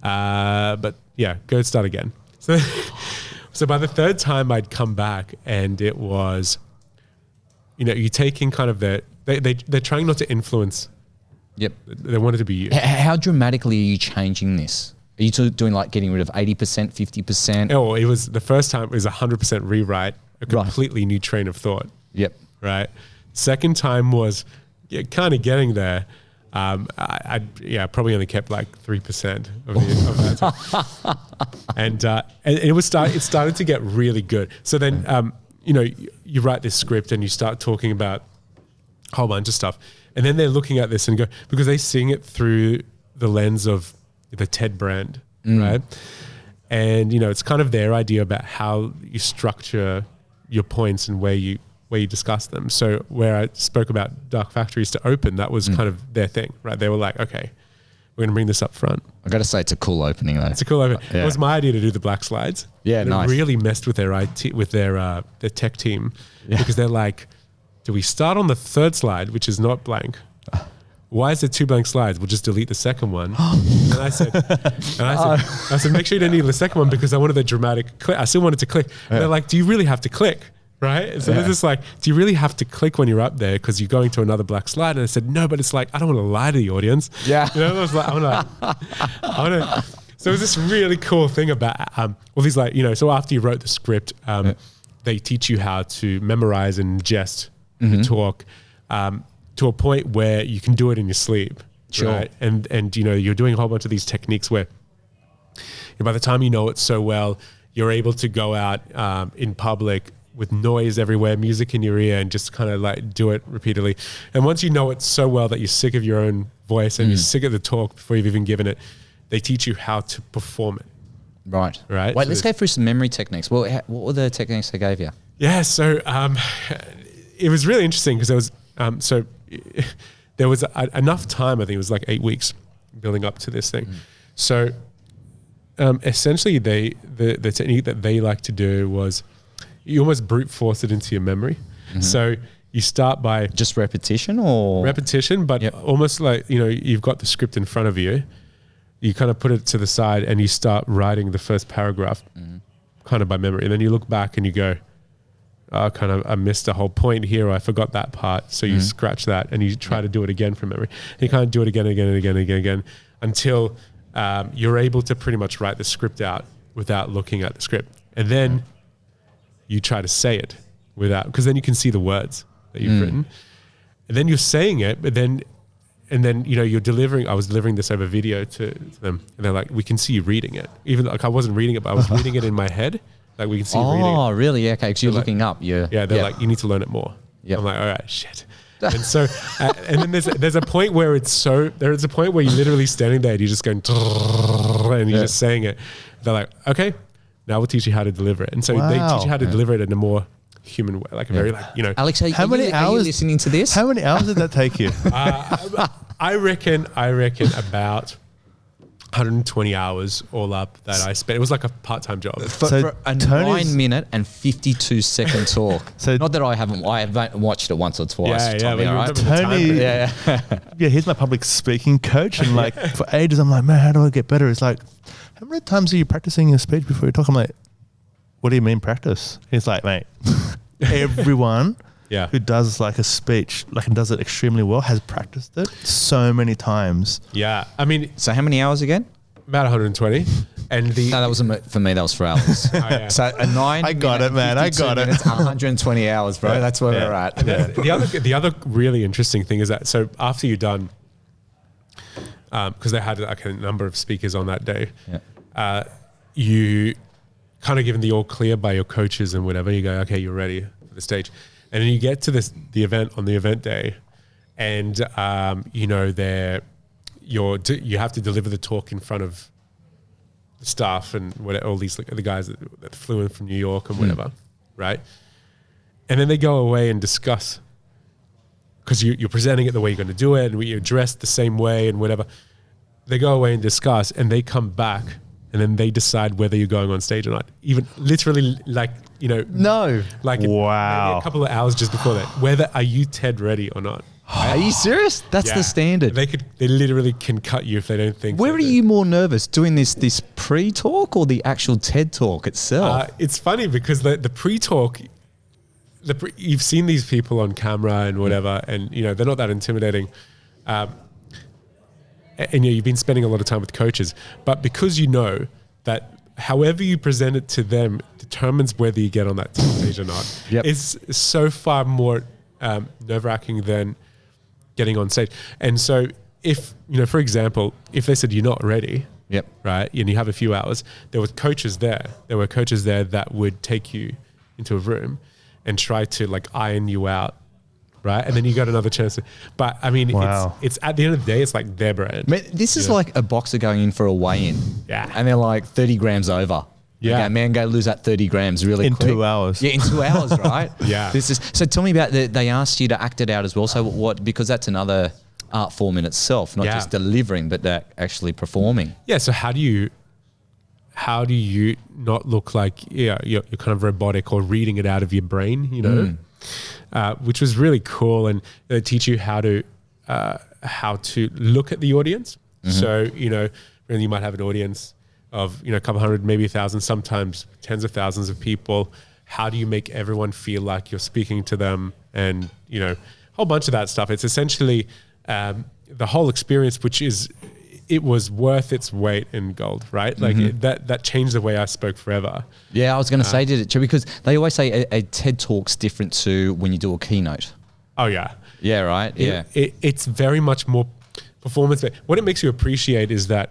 but yeah, go start again. So by the third time I'd come back, and it was, you know, you're taking kind of they're trying not to influence. Yep. They want it to be you. How dramatically are you changing this? Are you doing like getting rid of 80%, 50%? Oh, it was the first time it was 100% rewrite, a completely new train of thought. Yep. Right. Second time was kind of getting there. I probably only kept like 3% of that time. and it started to get really good. So then, you know, you write this script and you start talking about a whole bunch of stuff. And then they're looking at this and go, because they seeing it through the lens of the TED brand, right? And, you know, it's kind of their idea about how you structure your points and where you discuss them. So where I spoke about dark factories to open, that was kind of their thing, right? They were like, okay, we're going to bring this up front. I got to say, it's a cool opening though. It's a cool opening. Yeah. It was my idea to do the black slides. Yeah, and nice. It really messed with their IT, with their tech team, because they're like, do we start on the third slide, which is not blank? Why is there 2 blank slides? We'll just delete the second one. And I said, make sure you don't need the second one, because I wanted the dramatic click. I still wanted to click. And they're like, do you really have to click? Right? So they're just like, do you really have to click when you're up there because you're going to another black slide? And I said, no, but it's like, I don't want to lie to the audience. Yeah. You know, I was like, I want to. So it was this really cool thing about, these like, you know, so after you wrote the script, they teach you how to memorize and ingest the talk to a point where you can do it in your sleep. Sure. Right? And you know, you're doing a whole bunch of these techniques where by the time you know it so well, you're able to go out in public with noise everywhere, music in your ear, and just kind of like do it repeatedly. And once you know it so well that you're sick of your own voice and you're sick of the talk before you've even given it, they teach you how to perform it. Right. Right. Wait, So let's go through some memory techniques. What were the techniques they gave you? Yeah. So it was really interesting because there was enough time. I think it was like 8 weeks building up to this thing. So essentially, the technique that they like to do was you almost brute force it into your memory. So you start by Just repetition or? repetition, but almost like, you know, you've got the script in front of you. You kind of put it to the side and you start writing the first paragraph kind of by memory. And then you look back and you go, I missed a whole point here, or I forgot that part. So you scratch that and you try to do it again from memory. And you kind of do it again and again and again and again, and again until you're able to pretty much write the script out without looking at the script. And then you try to say it without, because then you can see the words that you've written. And then you're saying it, but then, and then, you know, I was delivering this over video to them, and they're like, we can see you reading it. Even like I wasn't reading it, but I was reading it in my head. Like we can see you reading it. Oh, really? Okay, because you're They're looking up. Yeah, they're like, you need to learn it more. Yep. I'm like, all right, shit. And so, and then there's a point where there's a point where you're literally standing there and you're just going, and you're just saying it. They're like, okay, now we'll teach you how to deliver it. And so they teach you how to deliver it in a more human way, like a very, like, you know. Alex, are you listening to this? How many hours did that take you? I reckon about 120 hours all up that I spent. It was like a part-time job. For a 9-minute and 52-second talk. So not that I haven't watched it once or twice. Yeah, Tommy, all right? Tony, yeah, he's my public speaking coach, and like for ages, I'm like, man, how do I get better? It's like, how many times are you practicing your speech before you talk? I'm like, what do you mean practice? He's like, mate, everyone who does like a speech, like and does it extremely well, has practiced it so many times. Yeah, I mean, so how many hours again? About 120. And no, that wasn't for me. That was for Alex. So a 9. I got it, man. I got it. 120 hours, bro. That's where we're at. The other really interesting thing is that so after you're done, because they had like a number of speakers on that day, you kind of given the all clear by your coaches and whatever. You go, okay, you're ready for the stage. And then you get to the event on the event day, and you know you have to deliver the talk in front of staff and all these the guys that flew in from New York and whatever, right? And then they go away and discuss, because you're presenting it the way you're going to do it, and you're dressed the same way and whatever. They go away and discuss, and they come back, and then they decide whether you're going on stage or not. Even literally, like, you know, maybe a couple of hours just before that, whether are you TED ready or not. Are you serious? That's the standard. They literally can cut you if they don't think. Where are you more nervous, doing this pre-talk or the actual TED talk itself? It's funny because the pre-talk, you've seen these people on camera and whatever, and you know they're not that intimidating. And you've been spending a lot of time with coaches, but because you know that however you present it to them determines whether you get on that stage or not, it's so far more nerve-wracking than getting on stage. And so if, you know, for example, if they said you're not ready, right, and you have a few hours, there were coaches there that would take you into a room and try to like iron you out. Right, and then you got another chance. But I mean, it's at the end of the day, it's like their brand. Man, this is like a boxer going in for a weigh-in, and they're like 30 grams over. Okay, man, go lose that 30 grams really quick. In 2 hours. Yeah, in 2 hours, right? This is so. Tell me about they asked you to act it out as well. So what? Because that's another art form in itself, not just delivering, but actually performing. Yeah. So how do you not look like you're kind of robotic or reading it out of your brain? You know. Which was really cool, and they teach you how to look at the audience. So you know, when you might have an audience of a couple hundred, maybe 1,000, sometimes tens of thousands of people. How do you make everyone feel like you're speaking to them? And you know, a whole bunch of that stuff. It's essentially the whole experience, which is. It was worth its weight in gold, right? Like that changed the way I spoke forever. Yeah, I was going to say, did it, because they always say a TED Talk's different to when you do a keynote. Oh yeah. Yeah, right? It's very much more performance-based. What it makes you appreciate is that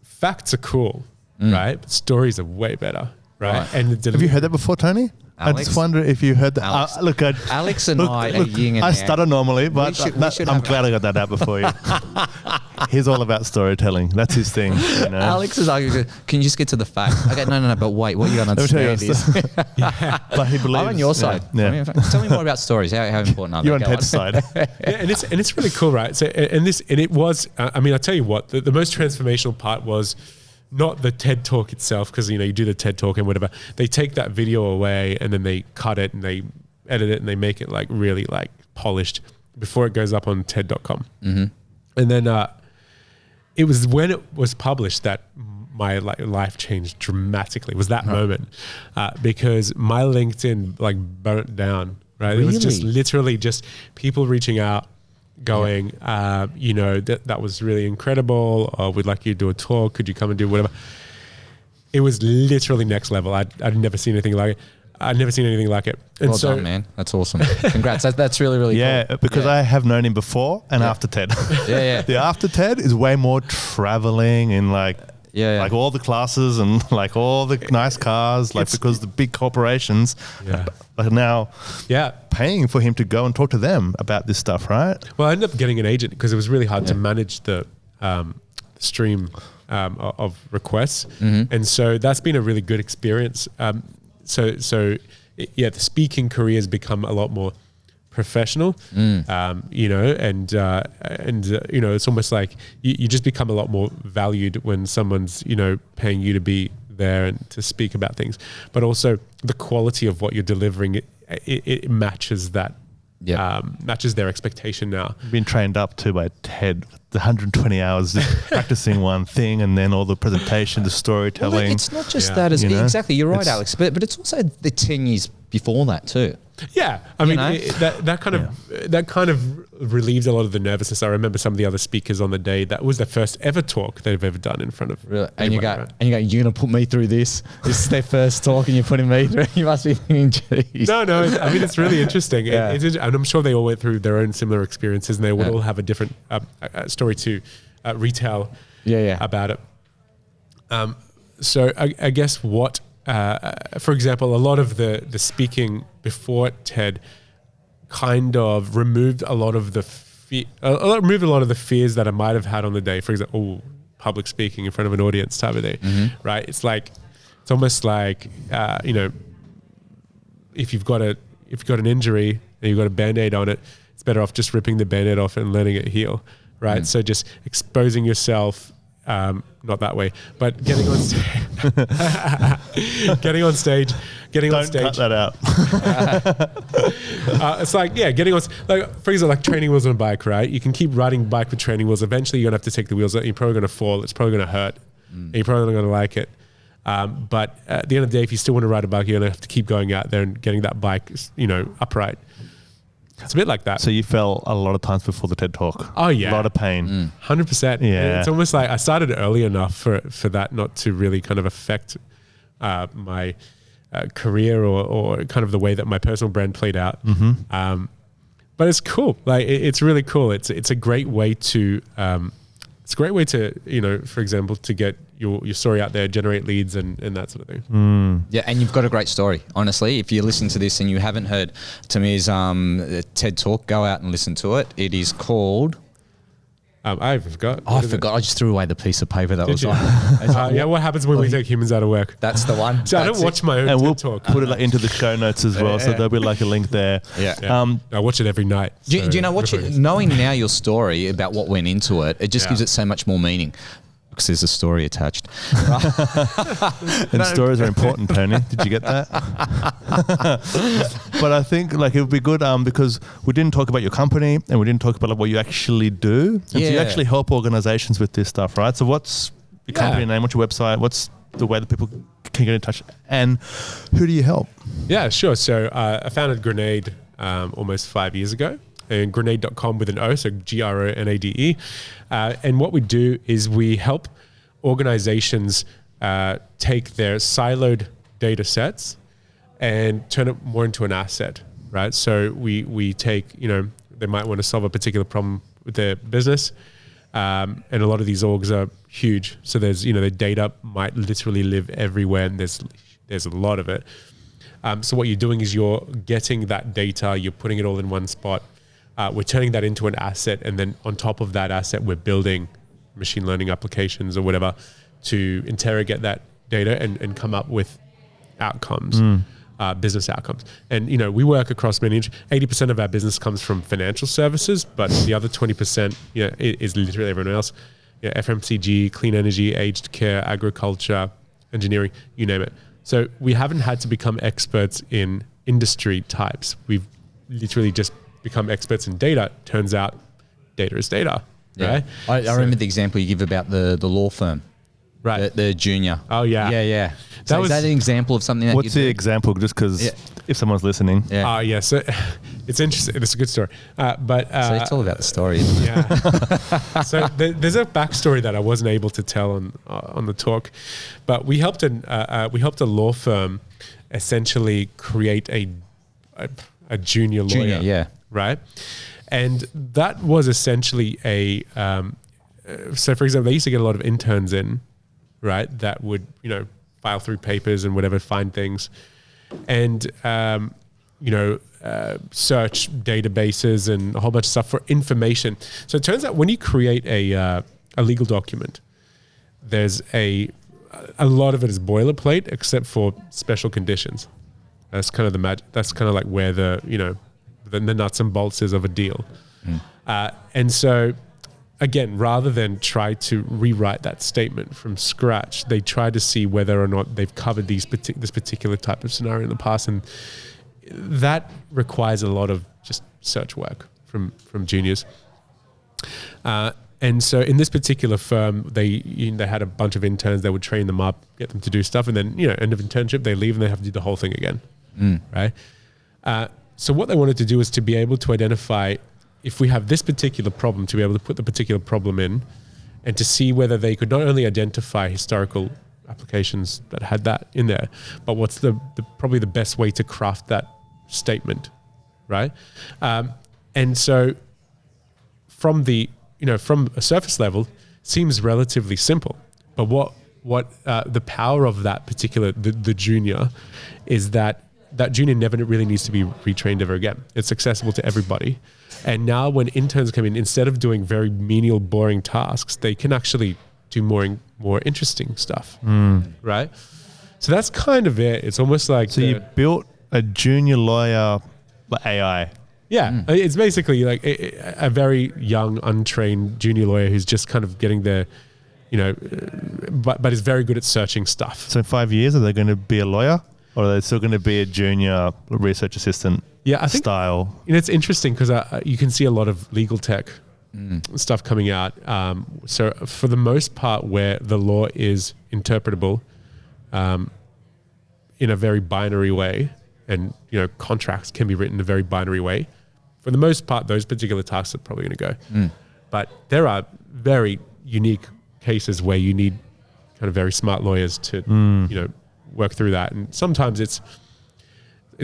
facts are cool, right? But stories are way better, right? And have you heard that before, Tony? Alex? I just wonder if you heard that. Alex and I are yin and I stutter normally, but I'm glad I got that out before you. He's all about storytelling. That's his thing. You know? Alex is arguing, can you just get to the fact? Okay, no, but wait, what you don't understand is... But he believes... I'm on your side. Yeah. Tell me more about stories. How important are they? You're on Ted's side. And it's really cool, right? So and it was, I mean, I'll tell you what, the most transformational part was not the TED Talk itself, because you do the TED Talk and whatever. They take that video away and then they cut it and they edit it and they make it like really like polished before it goes up on TED.com. And then it was when it was published that my life changed dramatically. Was that moment because my LinkedIn like burnt down. Right, really? It was just literally just people reaching out. Going, that was really incredible. We'd like you to do a talk. Could you come and do whatever? It was literally next level. I'd never seen anything like it. I'd never seen anything like it. And well done, man. That's awesome. Congrats. That's really, really cool. Because I have known him before and after TED. The after TED is way more traveling and like all the classes and like all the nice cars, like because the big corporations are now paying for him to go and talk to them about this stuff, right? Well, I ended up getting an agent because it was really hard to manage the stream of requests. And so that's been a really good experience. So the speaking career has become a lot more professional, and it's almost like you just become a lot more valued when someone's, paying you to be there and to speak about things, but also the quality of what you're delivering, it matches that, matches their expectation now. Been trained up to by TED, the 120 hours just practicing one thing and then all the presentation, the storytelling. Well, it's not just that, exactly, you're right, Alex, but it's also the 10 years before that too. Yeah, I mean that kind of relieved a lot of the nervousness. I remember some of the other speakers on the day, that was their first ever talk they've ever done in front of. Really? And you go, you're gonna put me through this? This is their first talk, and you're putting me through. You must be thinking, geez. No, I mean it's really interesting. And I'm sure they all went through their own similar experiences, and they would all have a different story to retell about it. So I guess what. For example, a lot of the speaking before TED kind of removed a lot of the fears that I might have had on the day. For example, public speaking in front of an audience type of thing, right? It's almost like, if you've got an injury and you've got a Band-Aid on it, it's better off just ripping the Band-Aid off and letting it heal, right? So just exposing yourself, not that way, but getting on stage, Don't cut that out. It's like, getting on, like, for example, like training wheels on a bike, right? You can keep riding a bike with training wheels. Eventually you're gonna have to take the wheels out. You're probably gonna fall. It's probably gonna hurt. And you're probably not gonna like it. But at the end of the day, if you still want to ride a bike, you're going to have to keep going out there and getting that bike, upright. It's a bit like that. So you fell a lot of times before the TED Talk. Oh, yeah. A lot of pain. 100%. Yeah. It's almost like I started early enough for that not to really kind of affect my career or kind of the way that my personal brand played out. But it's cool. Like, it's really cool. It's a great way to... it's a great way to, for example, to get your story out there, generate leads and that sort of thing. Yeah, and you've got a great story. Honestly, if you're listening to this and you haven't heard Tomer's TED Talk, go out and listen to it. It is called... I forgot. I forgot. I just threw away the piece of paper that was you? on. What happens when we take humans out of work? That's the one. So I don't watch my own And we'll TED Talk. put it into the show notes as well. So there'll be like a link there. Yeah. I watch it every night. Do you know what? Knowing now your story about what went into it, it just gives it so much more meaning. Because there's a story attached. And stories are important, Tony. Did you get that? But I think like it would be good because we didn't talk about your company and we didn't talk about like, what you actually do. And so you actually help organizations with this stuff, right? So what's your company name? What's your website? What's the way that people can get in touch? And who do you help? Yeah, sure. So I founded Gronade almost 5 years ago. And Gronade.com with an O, so Gronade. And what we do is we help organizations take their siloed data sets and turn it more into an asset, right? So we take, they might want to solve a particular problem with their business. And a lot of these orgs are huge. So there's, their data might literally live everywhere and there's a lot of it. So what you're doing is you're getting that data, you're putting it all in one spot. We're turning that into an asset, and then on top of that asset, we're building machine learning applications or whatever to interrogate that data and come up with outcomes, business outcomes. And, we work across many, 80% of our business comes from financial services, but the other 20%, is literally everyone else. FMCG, clean energy, aged care, agriculture, engineering, you name it. So we haven't had to become experts in industry types. We've literally just become experts in data. Turns out data is data, right? I remember the example you give about the law firm. Right. The junior. Oh, yeah. Yeah. So is that an example of something that what's the example, just because if someone's listening? Yeah. So it's interesting. It's a good story. But so it's all about the story, isn't it? Yeah. So there's a backstory that I wasn't able to tell on the talk, but we helped a law firm essentially create a junior lawyer. Right. And that was essentially so for example, they used to get a lot of interns in, right, that would, file through papers and whatever, find things and, search databases and a whole bunch of stuff for information. So it turns out when you create a legal document, there's a lot of it is boilerplate except for special conditions. That's kind of the magic. That's kind of like where the nuts and bolts is of a deal. And so, again, rather than try to rewrite that statement from scratch, they try to see whether or not they've covered this particular type of scenario in the past, and that requires a lot of just search work from juniors. And so, in this particular firm, they had a bunch of interns. They would train them up, get them to do stuff, and then end of internship, they leave and they have to do the whole thing again. Right. So what they wanted to do is to be able to identify if we have this particular problem, to be able to put the particular problem in and to see whether they could not only identify historical applications that had that in there, but what's the probably the best way to craft that statement, right? And so from from a surface level, seems relatively simple, but what the power of that particular, the junior, is that junior never really needs to be retrained ever again. It's accessible to everybody. And now when interns come in, instead of doing very menial, boring tasks, they can actually do more interesting stuff, right? So that's kind of it. It's almost like so you built a junior lawyer AI. Yeah, it's basically like a very young, untrained junior lawyer who's just kind of getting their, but is very good at searching stuff. So in 5 years, are they going to be a lawyer, or are they still going to be a junior research assistant? Yeah, I think style. It's interesting because you can see a lot of legal tech stuff coming out. So for the most part, where the law is interpretable in a very binary way, and contracts can be written in a very binary way, for the most part, those particular tasks are probably going to go. But there are very unique cases where you need kind of very smart lawyers to work through that. And sometimes it's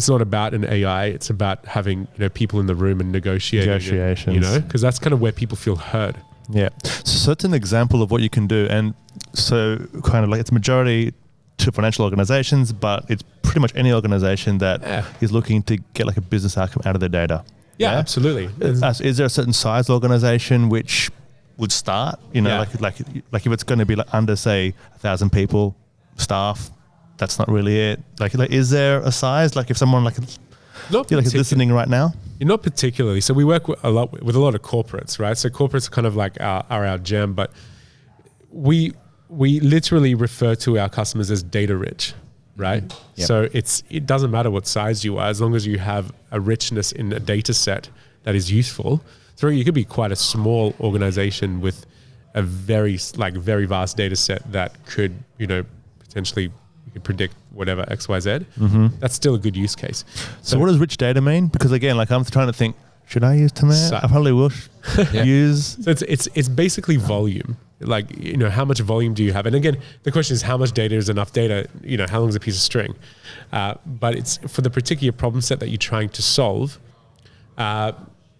not about an AI, it's about having people in the room and negotiations, because that's kind of where people feel heard. Yeah, so that's an example of what you can do. And so kind of like it's majority to financial organizations, but it's pretty much any organization that is looking to get like a business outcome out of their data. Yeah, absolutely. Is there a certain size organization which would start? Like if it's going to be like under say 1,000 people, staff, that's not really it. Like is there a size? Like if someone is listening right now? Not particularly. So we work with a lot of corporates, right? So corporates are kind of like are our gem, but we literally refer to our customers as data rich. Right. Yep. So it doesn't matter what size you are, as long as you have a richness in a data set that is useful. So you could be quite a small organization with a very vast data set that could, potentially you could predict whatever X, Y, Z. That's still a good use case. So what does rich data mean? Because again, like I'm trying to think, should I use Tomer? I probably will use. So it's basically volume. Like, how much volume do you have? And again, the question is how much data is enough data? How long is a piece of string? But it's for the particular problem set that you're trying to solve. For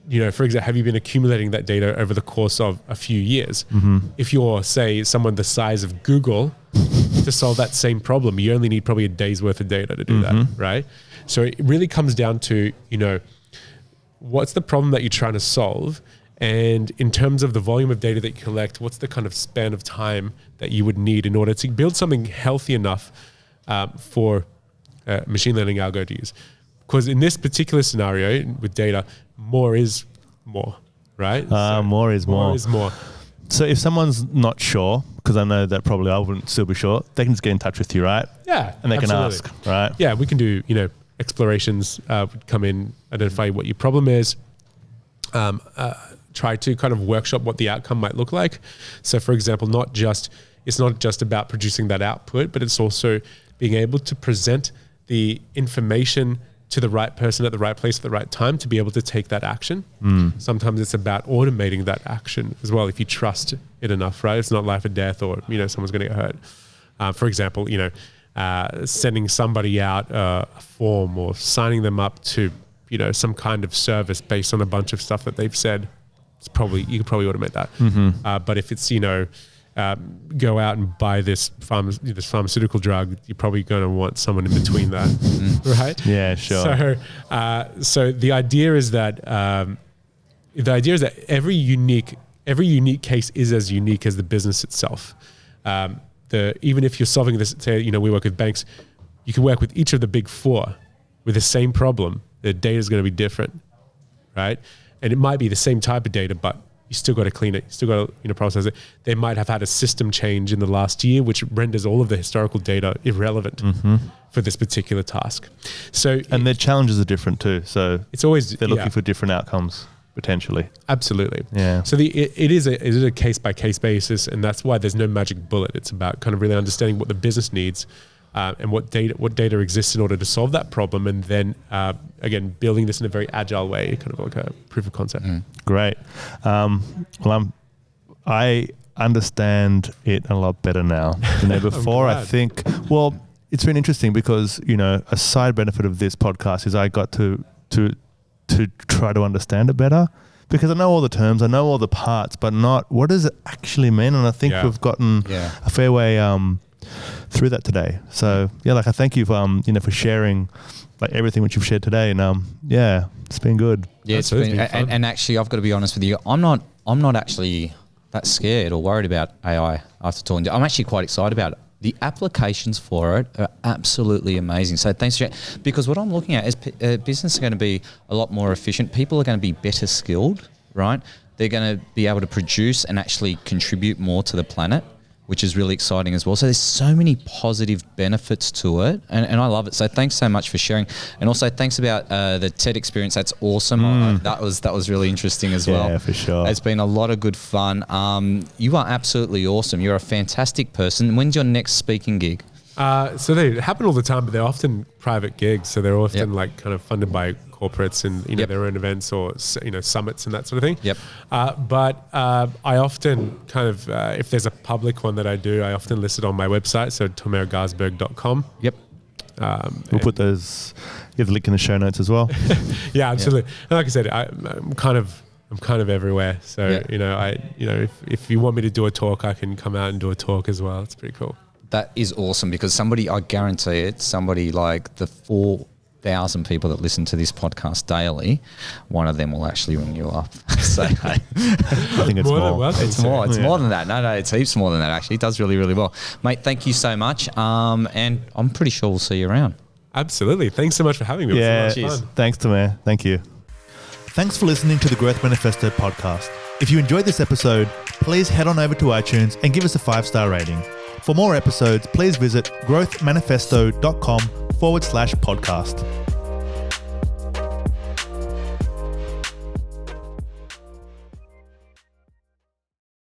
example, have you been accumulating that data over the course of a few years? If you're, say, someone the size of Google to solve that same problem, you only need probably a day's worth of data to do that, right? So it really comes down to, what's the problem that you're trying to solve? And in terms of the volume of data that you collect, what's the kind of span of time that you would need in order to build something healthy enough for machine learning algo to use? Because in this particular scenario with data, more is more, right? More is more. More is more. So if someone's not sure, because I know that probably I wouldn't still be sure, they can just get in touch with you, right? Yeah, and they can ask, right? Yeah, we can do explorations. Come in, identify what your problem is. Try to kind of workshop what the outcome might look like. So for example, it's not just about producing that output, but it's also being able to present the information to the right person at the right place at the right time to be able to take that action. Sometimes it's about automating that action as well if you trust it enough, right? It's not life or death or, someone's going to get hurt. For example, sending somebody out a form or signing them up to, some kind of service based on a bunch of stuff that they've said. You could probably automate that. But if it's, go out and buy this pharmaceutical drug, you're probably going to want someone in between that, right? Yeah, sure. So the idea is that every unique case is as unique as the business itself. Even if you're solving this, say, we work with banks, you can work with each of the big four with the same problem. The data is going to be different, right? And it might be the same type of data, but you still got to clean it. You still got to process it. They might have had a system change in the last year, which renders all of the historical data irrelevant for this particular task. And their challenges are different too. So it's always they're looking for different outcomes potentially. Absolutely. Yeah. So it is a case by case basis, and that's why there's no magic bullet. It's about kind of really understanding what the business needs. And what data exists in order to solve that problem, and then again building this in a very agile way, kind of like a proof of concept. Great. I understand it a lot better now than ever before. I think. Well, it's been interesting because a side benefit of this podcast is I got to try to understand it better. Because I know all the terms, I know all the parts, but not what does it actually mean. And I think we've gotten a fair way through that today. So I thank you for for sharing everything which you've shared today, and it's been good. Yeah, it's been and actually I've got to be honest with you, I'm not actually that scared or worried about AI after talking to you. I'm actually quite excited about it. The applications for it are absolutely amazing. So thanks, Jack. Because what I'm looking at is business are going to be a lot more efficient. People are going to be better skilled, right? They're going to be able to produce and actually contribute more to the planet, which is really exciting as well. So there's so many positive benefits to it, and I love it. So thanks so much for sharing, and also thanks about the TED experience. That's awesome. That was really interesting as well. Yeah, for sure. It's been a lot of good fun. You are absolutely awesome. You're a fantastic person. When's your next speaking gig? So they happen all the time, but they're often private gigs. So they're often like kind of funded by corporates and their own events or summits and that sort of thing. Yep. But I often kind of if there's a public one that I do, I often list it on my website. So tomergarzberg.com. Yep. We'll put those. You have the link in the show notes as well. Yeah, absolutely. Yep. And like I said, I'm kind of everywhere. So if you want me to do a talk, I can come out and do a talk as well. It's pretty cool. That is awesome because I guarantee it, somebody like the 4,000 people that listen to this podcast daily, one of them will actually ring you up. So hey. I think it's more. It's more than that. No, it's heaps more than that actually. It does really, really well. Mate, thank you so much. And I'm pretty sure we'll see you around. Absolutely. Thanks so much for having me. Yeah, it was so much fun. Thanks, Tomer. Thank you. Thanks for listening to the Growth Manifesto podcast. If you enjoyed this episode, please head on over to iTunes and give us a 5-star rating. For more episodes, please visit growthmanifesto.com/podcast.